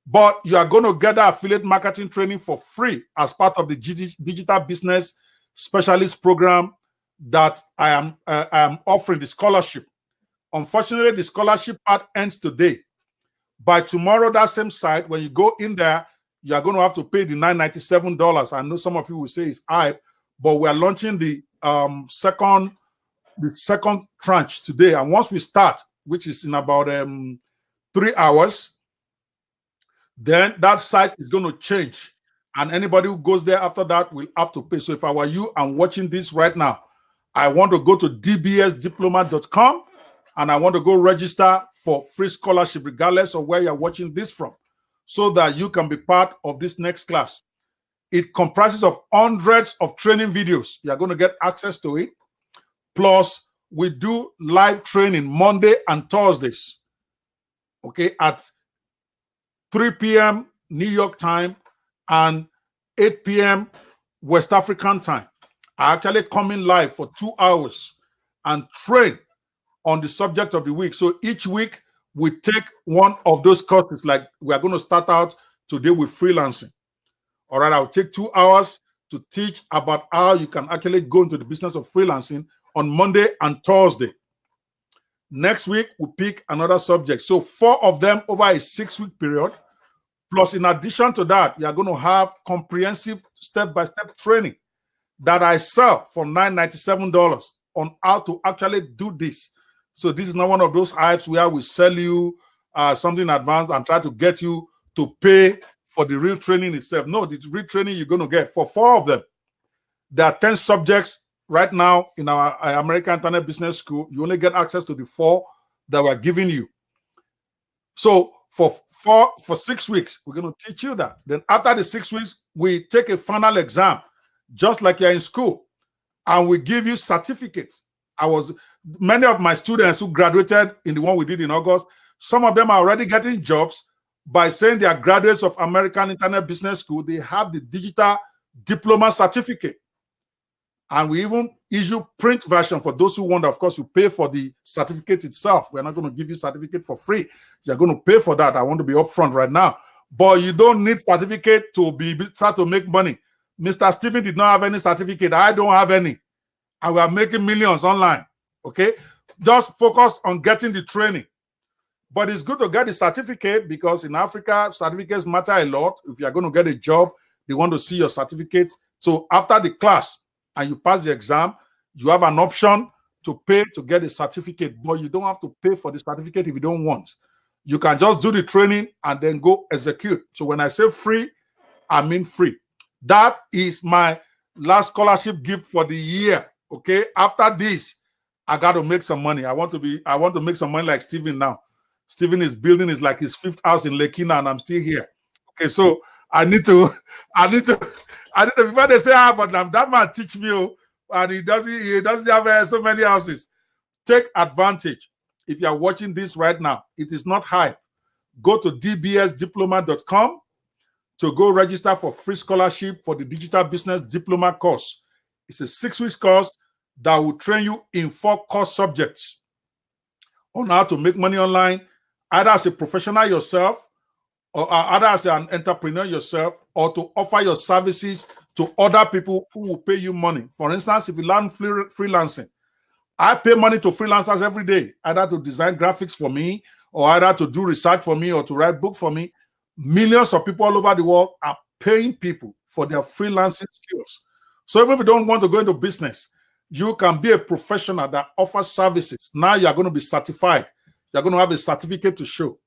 But you are going to get that affiliate marketing training for free as part of the digital business specialist program that I am offering, the scholarship. Unfortunately, the scholarship part ends today. By tomorrow, that same site, when you go in there, you are going to have to pay the $997. I know some of you will say it's hype, but we are launching the second tranche today. And once we start, which is in about 3 hours, then that site is going to change. And anybody who goes there after that will have to pay. So if I were you and watching this right now, I want to go to dbsdiploma.com and I want to go register for free scholarship, regardless of where you're watching this from, so that you can be part of this next class. It comprises of hundreds of training videos. You're going to get access to it. Plus, we do live training Monday and Thursdays, okay, at 3 p.m. New York time and 8 p.m. West African time. I actually come in live for 2 hours and train on the subject of the week. So each week we take one of those courses, like we are going to start out today with freelancing. All right, I'll take 2 hours to teach about how you can actually go into the business of freelancing on Monday and Thursday. Next week, we'll pick another subject. So 4 of them over a 6-week period. Plus, in addition to that, you are going to have comprehensive step-by-step training that I sell for $997 on how to actually do this. So this is not one of those hypes where we sell you something advanced and try to get you to pay for the real training itself. No, the real training you're going to get for 4 of them. There are 10 subjects right now in our American Internet Business School. You only get access to the 4 that we're giving you. So for 6 weeks, we're going to teach you that. Then after the 6 weeks, we take a final exam, just like you're in school, and we give you certificates. Many of my students who graduated in the one we did in August, some of them are already getting jobs by saying they are graduates of American Internet Business School. They have the digital diploma certificate. And we even issue print version for those who want. Of course, you pay for the certificate itself. We're not going to give you certificate for free. You're going to pay for that. I want to be upfront right now. But you don't need certificate to start to make money. Mr. Stephen did not have any certificate. I don't have any. And we are making millions online. Okay? Just focus on getting the training. But it's good to get the certificate because in Africa, certificates matter a lot. If you're going to get a job, they want to see your certificate. So after the class, and you pass the exam, you have an option to pay to get a certificate, but you don't have to pay for the certificate if you don't want. You can just do the training and then go execute. So when I say free, I mean free. That is my last scholarship gift for the year. Okay. After this, I got to make some money. I want to make some money like Stephen now. Stephen is building his 5th house in Lekina, and I'm still here. Okay, so I need to before they say, but that man teach me, and he doesn't have so many houses. Take advantage. If you are watching this right now, it is not hype. Go to dbsdiploma.com to go register for free scholarship for the digital business diploma course. It's a 6-week course that will train you in 4 core subjects on how to make money online, either as a professional yourself, or either as an entrepreneur yourself, or to offer your services to other people who will pay you money. For instance, if you learn freelancing, I pay money to freelancers every day, either to design graphics for me, or either to do research for me, or to write books for me. Millions of people all over the world are paying people for their freelancing skills. So even if you don't want to go into business, you can be a professional that offers services. Now you are going to be certified. You're going to have a certificate to show.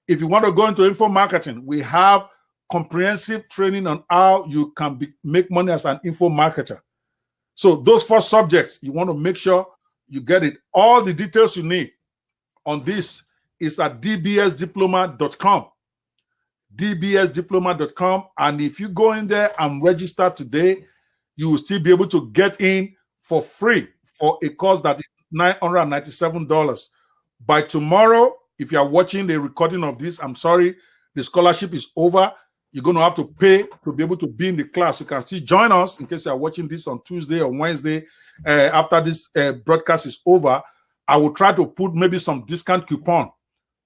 If you want to go into info marketing, we have comprehensive training on how you can make money as an info marketer. So those 4 subjects, you want to make sure you get it. All the details you need on this is at dbsdiploma.com. dbsdiploma.com. And if you go in there and register today, you will still be able to get in for free for a course that is $997. By tomorrow, if you are watching the recording of this, I'm sorry, the scholarship is over. You're going to have to pay to be able to be in the class. You can still join us in case you are watching this on Tuesday or Wednesday. After this broadcast is over, I will try to put maybe some discount coupon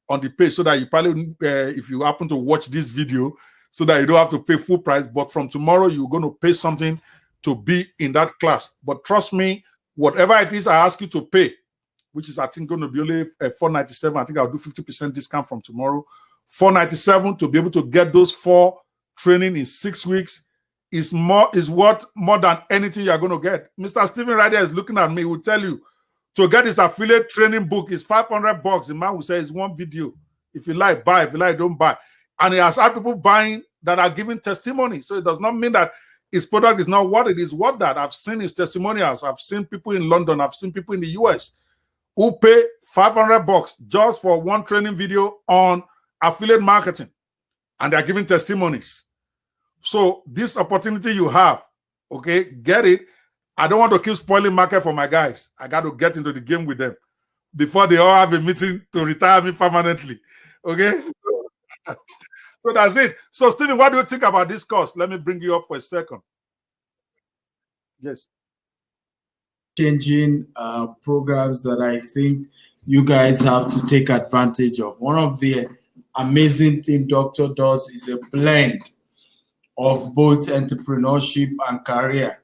on the page so that you probably, if you happen to watch this video, so that you don't have to pay full price. But from tomorrow, you're going to pay something to be in that class. But trust me, whatever it is I ask you to pay, which is I think going to be only $497. I think I'll do 50% discount from tomorrow. $497 to be able to get those 4 training in 6 weeks is worth more than anything you're going to get. Mr. Stephen right there is looking at me. He will tell you to get his affiliate training book is $500. The man will say it's 1 video. If you like, buy. If you like, don't buy. And he has had people buying that are giving testimony. So it does not mean that his product is not what it is. What that I've seen his testimonials. I've seen people in London. I've seen people in the US who pay $500 just for 1 training video on affiliate marketing, and they're giving testimonies. So this opportunity you have, okay, get it. I don't want to keep spoiling market for my guys. I got to get into the game with them before they all have a meeting to retire me permanently. Okay. So that's it. So Stephen, what do you think about this course? Let me bring you up for a second. Yes. Changing programs that I think you guys have to take advantage of. One of the amazing thing Doctor does is a blend of both entrepreneurship and career.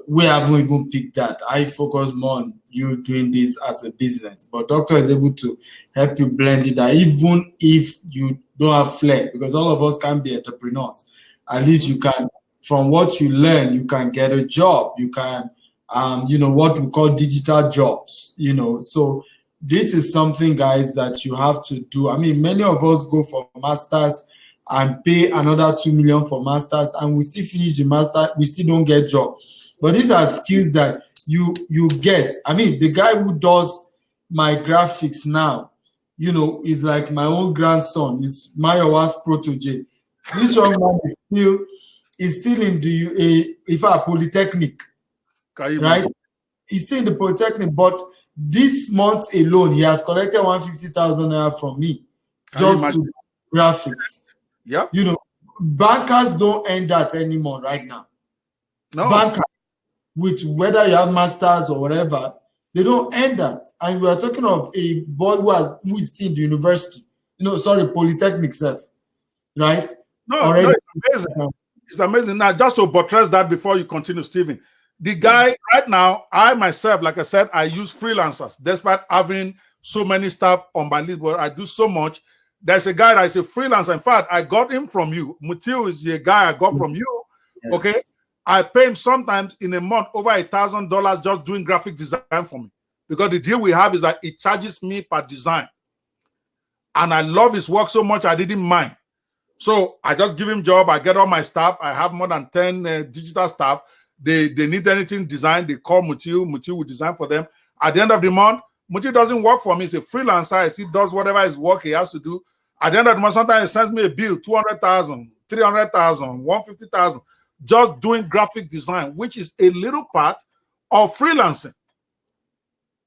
We haven't even picked that. I focus more on you doing this as a business, but Doctor is able to help you blend it out, even if you don't have flair, because all of us can be entrepreneurs. At least you can, from what you learn, you can get a job. You can, what we call digital jobs, so this is something, guys, that you have to do. I mean, many of us go for masters and pay another $2 million for masters, and we still finish the master, we still don't get job. But these are skills that you get. I mean, the guy who does my graphics now, is like my own grandson. Is Mayowa's protege. This young man is still in the Polytechnic, right? He's still in the Polytechnic, but this month alone, he has collected 150,000 naira from me just to graphics. Yeah. Bankers don't earn that anymore right now. No. Bankers, with whether you have masters or whatever, they don't earn that. And we are talking of a boy who is still in the university. Polytechnic self, right? No, it's amazing. It's amazing. Now, just to buttress that before you continue, Stephen, the guy right now, I myself, like I said, I use freelancers despite having so many staff on my list, but I do so much. There's a guy that is a freelancer. In fact, I got him from you. Mutiu is the guy I got from you. Yes. Okay. I pay him sometimes in a month over $1,000 just doing graphic design for me, because the deal we have is that he charges me per design. And I love his work so much, I didn't mind. So I just give him job. I get all my staff. I have more than 10 digital staff. They need anything designed, they call Mutiu. Mutiu will design for them. At the end of the month, Mutiu doesn't work for me. He's a freelancer. He does whatever his work he has to do. At the end of the month, sometimes he sends me a bill, 200,000, 300,000, 150,000, just doing graphic design, which is a little part of freelancing.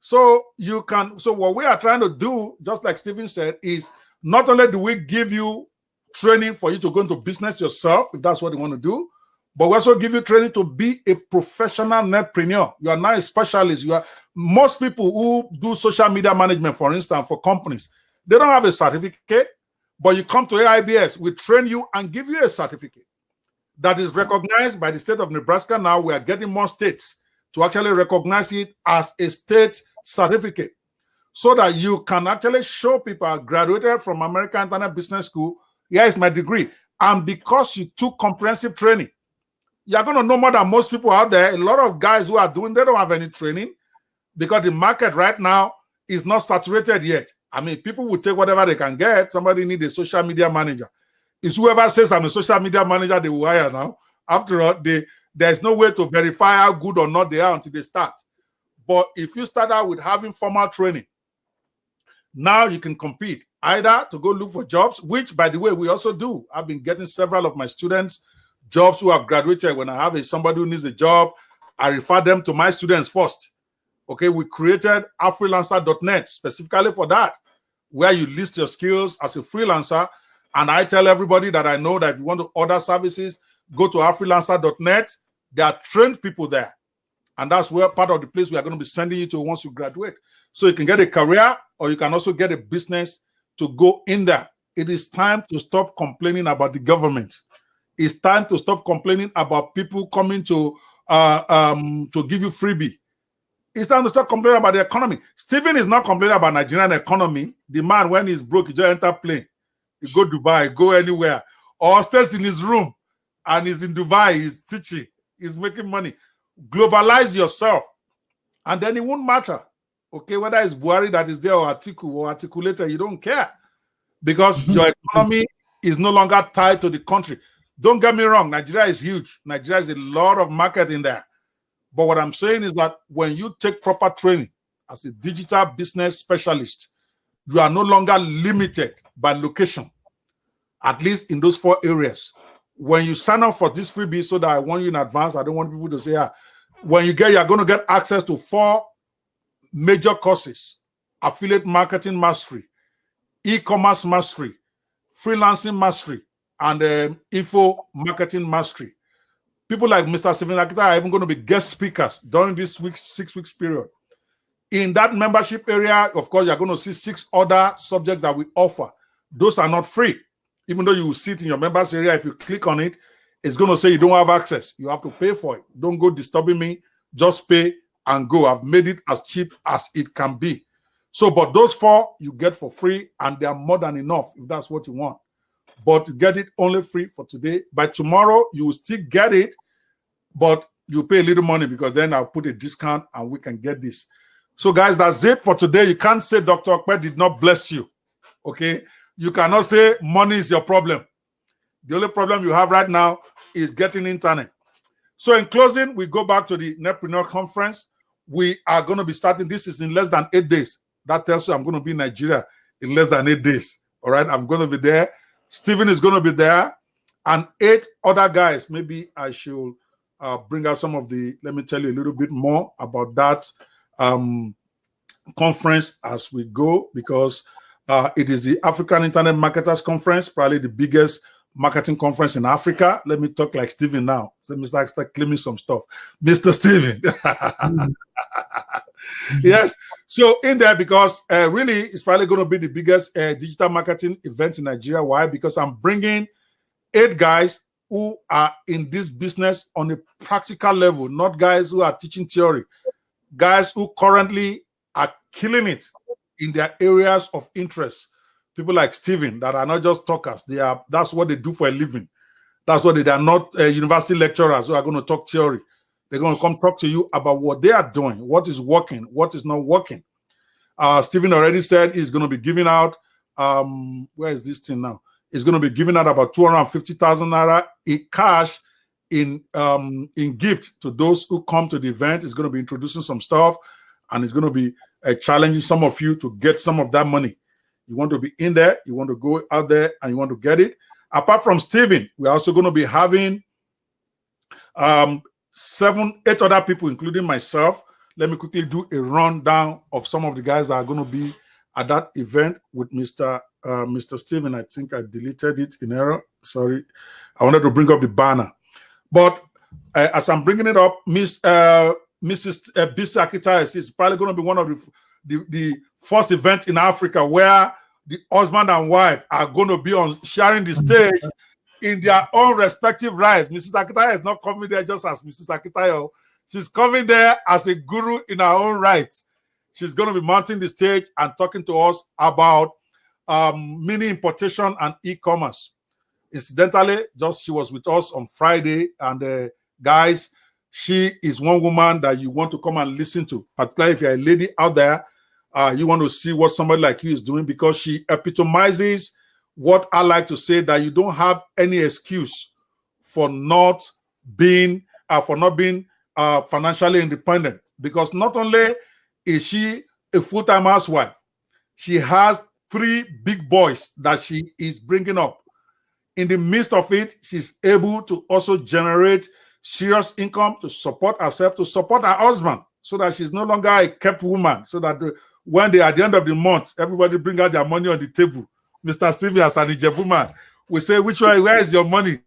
So what we are trying to do, just like Stephen said, is not only do we give you training for you to go into business yourself, if that's what you want to do, but we also give you training to be a professional netpreneur. You are now a specialist. Most people who do social media management, for instance, for companies, they don't have a certificate, but you come to AIBS, we train you and give you a certificate. that is recognized by the state of Nebraska. Now we are getting more states to actually recognize it as a state certificate, so that you can actually show people I graduated from American Internet Business School. Here is my degree. And because you took comprehensive training, you're going to know more than most people out there. A lot of guys who are doing, they don't have any training because the market right now is not saturated yet. I mean, people will take whatever they can get. Somebody needs a social media manager. It's whoever says I'm a social media manager, they will hire now. After all, there's no way to verify how good or not they are until they start. But if you start out with having formal training, now you can compete either to go look for jobs, which, by the way, we also do. I've been getting several of my students jobs who have graduated. When I have somebody who needs a job, I refer them to my students first. Okay, we created freelancer.net specifically for that, where you list your skills as a freelancer. And I tell everybody that I know that if you want to order services, go to freelancer.net. There are trained people there. And that's where part of the place we are going to be sending you to once you graduate. So you can get a career, or you can also get a business to go in there. It is time to stop complaining about the government. It's time to stop complaining about people coming to give you freebie. It's time to stop complaining about the economy. Stephen is not complaining about Nigerian economy. The man, when he's broke, he just enter plane. He go Dubai, go anywhere, or stays in his room and he's in Dubai, he's teaching, he's making money. Globalize yourself, and then it won't matter. Okay, whether it's Buhari that is there or Atiku or Articulator, you don't care, because your economy is no longer tied to the country. Don't get me wrong, Nigeria is huge. Nigeria is a lot of market in there. But what I'm saying is that when you take proper training as a digital business specialist, you are no longer limited by location, at least in those 4 areas. When you sign up for this freebie, so that I want you in advance, I don't want people to say, when you are going to get access to 4 major courses: affiliate marketing mastery, e-commerce mastery, freelancing mastery, and info marketing mastery. People like Mr. Stephen Akita are even going to be guest speakers during this 6 weeks period. In that membership area, of course, you're going to see 6 other subjects that we offer. Those are not free. Even though you will see it in your members area, if you click on it, it's going to say you don't have access. You have to pay for it. Don't go disturbing me. Just pay and go. I've made it as cheap as it can be. So, but those 4 you get for free, and they are more than enough if that's what you want. But you get it only free for today. By tomorrow, you will still get it, but you pay a little money, because then I'll put a discount and we can get this. So, guys, that's it for today. You can't say Dr. Okpe did not bless you. Okay? You cannot say money is your problem. The only problem you have right now is getting internet. So in closing, we go back to the Netpreneur conference. We are going to be starting. This is in less than 8 days. That tells you I'm going to be in Nigeria in less than 8 days. All right, I'm going to be there. Stephen is going to be there, and 8 other guys. Maybe I should bring out some of the, let me tell you a little bit more about that conference as we go, because it is the African Internet Marketers Conference, probably the biggest marketing conference in Africa. Let me talk like Stephen now. So let me start claiming some stuff. Mr. Stephen. Yes. So in there, because really it's probably going to be the biggest digital marketing event in Nigeria. Why? Because I'm bringing 8 guys who are in this business on a practical level, not guys who are teaching theory, guys who currently are killing it in their areas of interest. People like Stephen that are not just talkers. That's what they do for a living. That's what they are, not university lecturers who are going to talk theory. They're going to come talk to you about what they are doing, what is working, what is not working. Stephen already said he's going to be giving out, where is this thing now? He's going to be giving out about 250,000 naira in cash in gift to those who come to the event. He's going to be introducing some stuff, and he's going to be challenging some of you to get some of that money. You want to be in there, you want to go out there, and you want to get it. Apart from Stephen, we're also going to be having 7, 8 other people, including myself. Let me quickly do a rundown of some of the guys that are going to be at that event with Mr. Stephen. I think I deleted it in error. Sorry. I wanted to bring up the banner. But as I'm bringing it up, Mrs. Bisakita is probably going to be one of the first event in Africa where the husband and wife are going to be on sharing the stage in their own respective rights. Mrs. Akitayo is not coming there just as Mrs. Akitayo. She's coming there as a guru in her own right. She's going to be mounting the stage and talking to us about mini importation and e-commerce. Incidentally, she was with us on Friday, and guys, she is one woman that you want to come and listen to, particularly if you're a lady out there. You want to see what somebody like you is doing, because she epitomizes what I like to say, that you don't have any excuse for not being financially independent, because not only is she a full-time housewife, she has 3 big boys that she is bringing up. In the midst of it, she's able to also generate serious income to support herself, to support her husband, so that she's no longer a kept woman, so that when they, at the end of the month, everybody bring out their money on the table. Mr. Stevie, as an Ijebu man, we say, where is your money?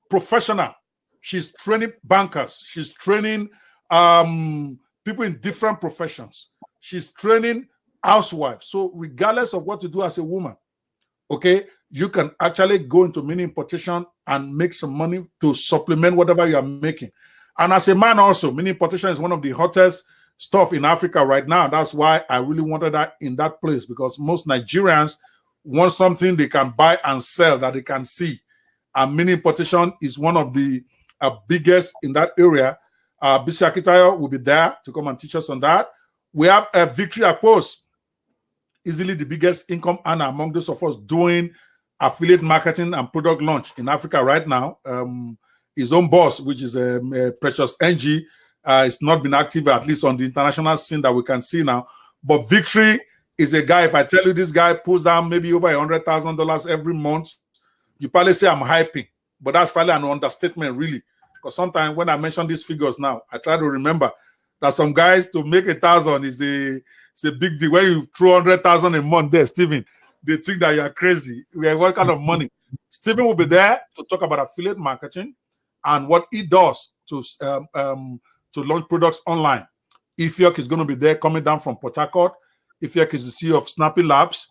Professional. She's training bankers. She's training people in different professions. She's training housewives. So regardless of what you do as a woman, okay, you can actually go into mini importation and make some money to supplement whatever you are making. And as a man also, mini importation is one of the hottest stuff in Africa right now. That's why I really wanted that in that place, because most Nigerians want something they can buy and sell, that they can see. And mini importation is one of the biggest in that area. Bisi Akitayo will be there to come and teach us on that. We have a Victory Akpos, easily the biggest income earner among those of us doing affiliate marketing and product launch in Africa right now. His own boss, which is Precious NG, it's not been active, at least on the international scene that we can see now. But Victory is a guy, if I tell you this guy pulls down maybe over $100,000 every month, you probably say I'm hyping, but that's probably an understatement, really. Because sometimes when I mention these figures now, I try to remember that some guys, to make 1,000 is a big deal. When you throw 100,000 a month there, Stephen, they think that you are crazy. What kind of money? Stephen will be there to talk about affiliate marketing and what he does to launch products online. Ifiok is going to be there, coming down from Port Harcourt. Ifiok is the CEO of Snappy Labs.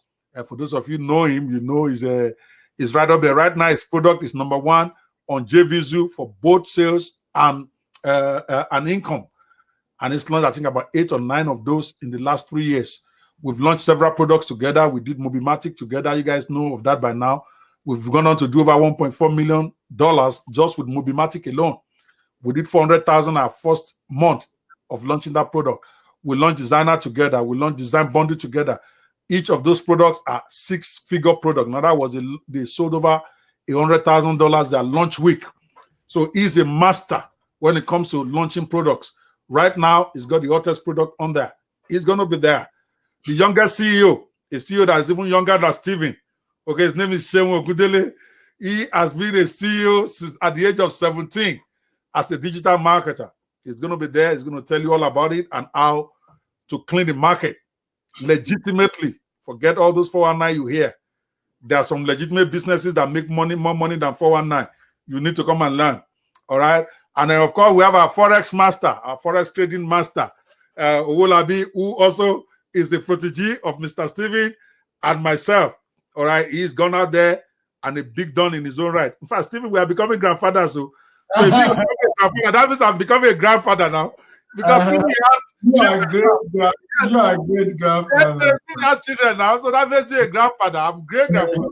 For those of you know him, you know he's right up there. Right now, his product is #1 on JVZoo for both sales and income. And it's launched, I think, about 8 or 9 of those in the last 3 years. We've launched several products together. We did Mobimatic together. You guys know of that by now. We've gone on to do over $1.4 million just with Mobimatic alone. We did 400,000 our first month of launching that product. We launched Designer together. We launched Design Bundle together. Each of those products are 6-figure products. Now, that was they sold over $100,000 their launch week. So he's a master when it comes to launching products. Right now, he's got the hottest product on there. He's going to be there. The youngest CEO, a CEO that is even younger than Steven. Okay, his name is Shehu Ogudele. He has been a CEO since at the age of 17 as a digital marketer. He's going to be there. He's going to tell you all about it and how to clean the market legitimately. Forget all those 419 you hear. There are some legitimate businesses that make money, more money than 419. You need to come and learn. All right. And then, of course, we have our Forex master, our Forex trading master, Owolabi, who also is the protege of Mr. Steven and myself. All right. He's gone out there and a big don in his own right. In fact, Steven, we are becoming grandfathers. So if you become a grandfather, that means I'm becoming a grandfather now. Because Steven has children. You are a great grandfather. He has children now, so that makes you a grandfather. I'm great grandfather.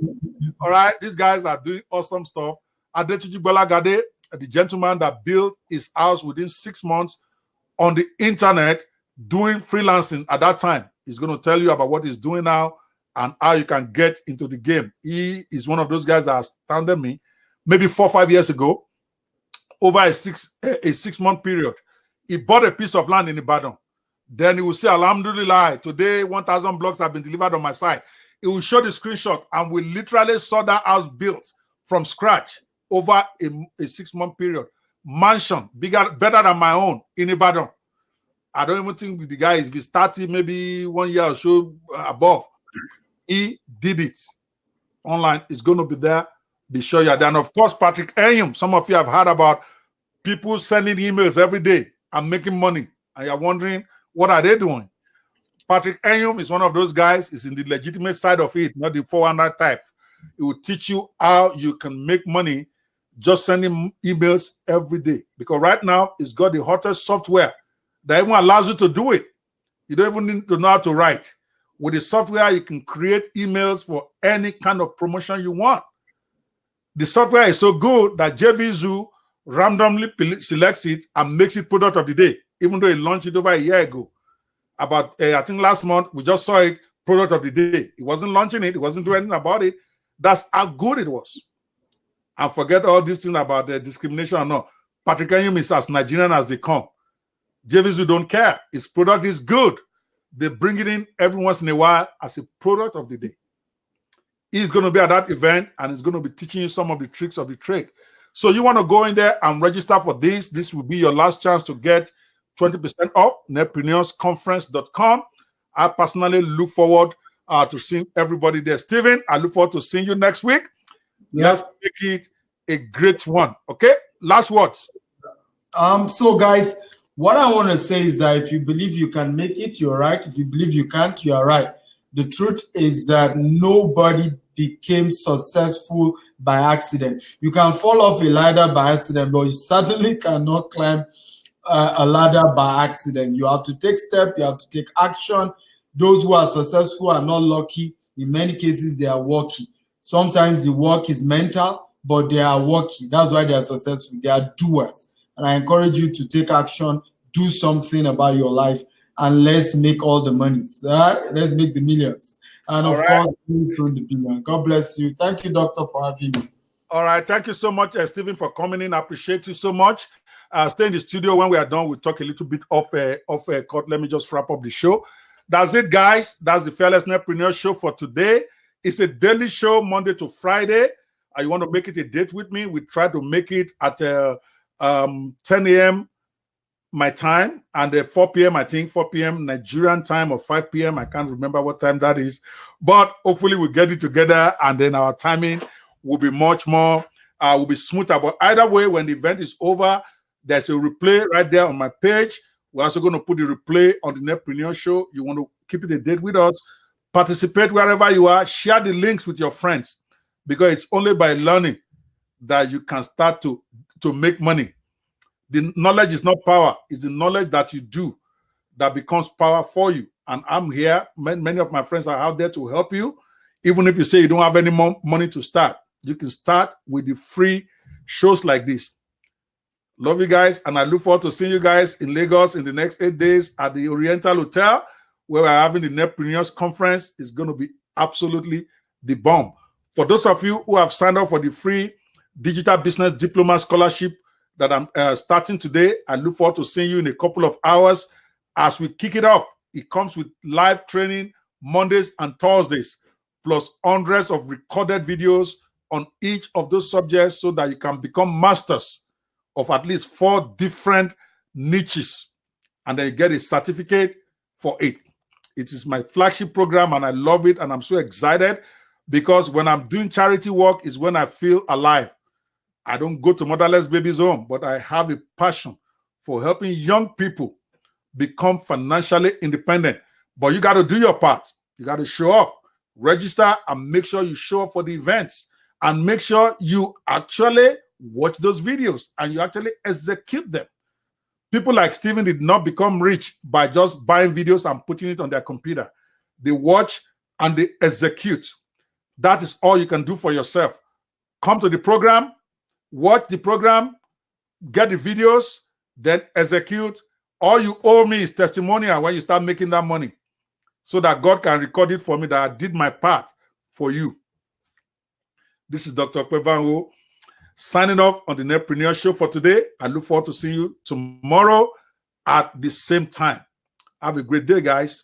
All right. These guys are doing awesome stuff. Adetuji Bolagade, the gentleman that built his house within 6 months on the internet, doing freelancing at that time. He's going to tell you about what he's doing now and how you can get into the game. He is one of those guys that astounded me maybe 4 or 5 years ago, over a six-month period. He bought a piece of land in Ibadan. Then he will say, Alhamdulillah, today 1,000 blocks have been delivered on my site. He will show the screenshot, and we literally saw that house built from scratch over a 6-month period. Mansion, bigger, better than my own in Ibadan. I don't even think the guy is, if he's 30, maybe 1 year or so above. He did it online. It's going to be there. Be sure you're there. And of course, Patrick Ayum, some of you have heard about people sending emails every day and making money. And you're wondering, what are they doing? Patrick Enyum is one of those guys. Is in the legitimate side of it, not the 400 type. It will teach you how you can make money just sending emails every day. Because right now, it's got the hottest software that even allows you to do it. You don't even need to know how to write. With the software, you can create emails for any kind of promotion you want. The software is so good that JVZoo randomly selects it and makes it product of the day, even though it launched it over a year ago. About, I think last month, we just saw it, product of the day. It wasn't launching it. It wasn't doing anything about it. That's how good it was. And forget all these things about the discrimination or not. Patrick Enyum is as Nigerian as they come. JVZoo don't care. His product is good. They bring it in every once in a while as a product of the day. He's going to be at that event and he's going to be teaching you some of the tricks of the trade. So you want to go in there and register for this. This will be your last chance to get 20% off, netpreneursconference.com. I personally look forward to seeing everybody there. Steven, I look forward to seeing you next week. Let's make it a great one. Okay? Last words. So guys, what I want to say is that if you believe you can make it, you're right. If you believe you can't, you are right. The truth is that nobody became successful by accident. You can fall off a ladder by accident, but you certainly cannot climb a ladder by accident. You have to take steps, you have to take action. Those who are successful are not lucky. In many cases, they are worky. Sometimes the work is mental, but they are worky. That's why they are successful. They are doers. And I encourage you to take action, do something about your life, and let's make all the monies. Right? Let's make the millions. And of course, the billion. God bless you. Thank you, Doctor, for having me. All right. Thank you so much, Stephen, for coming in. I appreciate you so much. Stay in the studio. When we are done, we'll talk a little bit off court. Let me just wrap up the show. That's it, guys. That's the Fearless Netpreneur show for today. It's a daily show, Monday to Friday. You want to make it a date with me? We try to make it at 10 a.m. my time and 4 p.m. I think 4 p.m. Nigerian time or 5 p.m. I can't remember what time that is, but hopefully we'll get it together and then our timing will be much more will be smoother. But either way, when the event is over, there's a replay right there on my page. We're also going to put the replay on the Netpreneur show. You want to keep it a date with us, participate wherever you are, share the links with your friends, because it's only by learning that you can start to make money. The knowledge is not power. It's the knowledge that you do that becomes power for you. And I'm here. Many of my friends are out there to help you. Even if you say you don't have any more money to start, you can start with the free shows like this. Love you guys. And I look forward to seeing you guys in Lagos in the next 8 days at the Oriental Hotel, where we're having the Netpreneurs Conference. It's going to be absolutely the bomb. For those of you who have signed up for the free Digital Business Diploma Scholarship that I'm starting today, I look forward to seeing you in a couple of hours as we kick it off. It comes with live training Mondays and Thursdays, plus hundreds of recorded videos on each of those subjects so that you can become masters of at least 4 different niches. And then you get a certificate for it. It is my flagship program and I love it. And I'm so excited because when I'm doing charity work is when I feel alive. I don't go to motherless babies' home, but I have a passion for helping young people become financially independent. But you got to do your part. You got to show up, register, and make sure you show up for the events. And make sure you actually watch those videos and you actually execute them. People like Steven did not become rich by just buying videos and putting it on their computer. They watch and they execute. That is all you can do for yourself. Come to the program, watch the program, get the videos, then execute. All you owe me is testimonial when you start making that money so that God can record it for me that I did my part for you. This is Dr. Ope Banwo signing off on the Netpreneur show for today. I look forward to seeing you tomorrow at the same time. Have a great day, guys.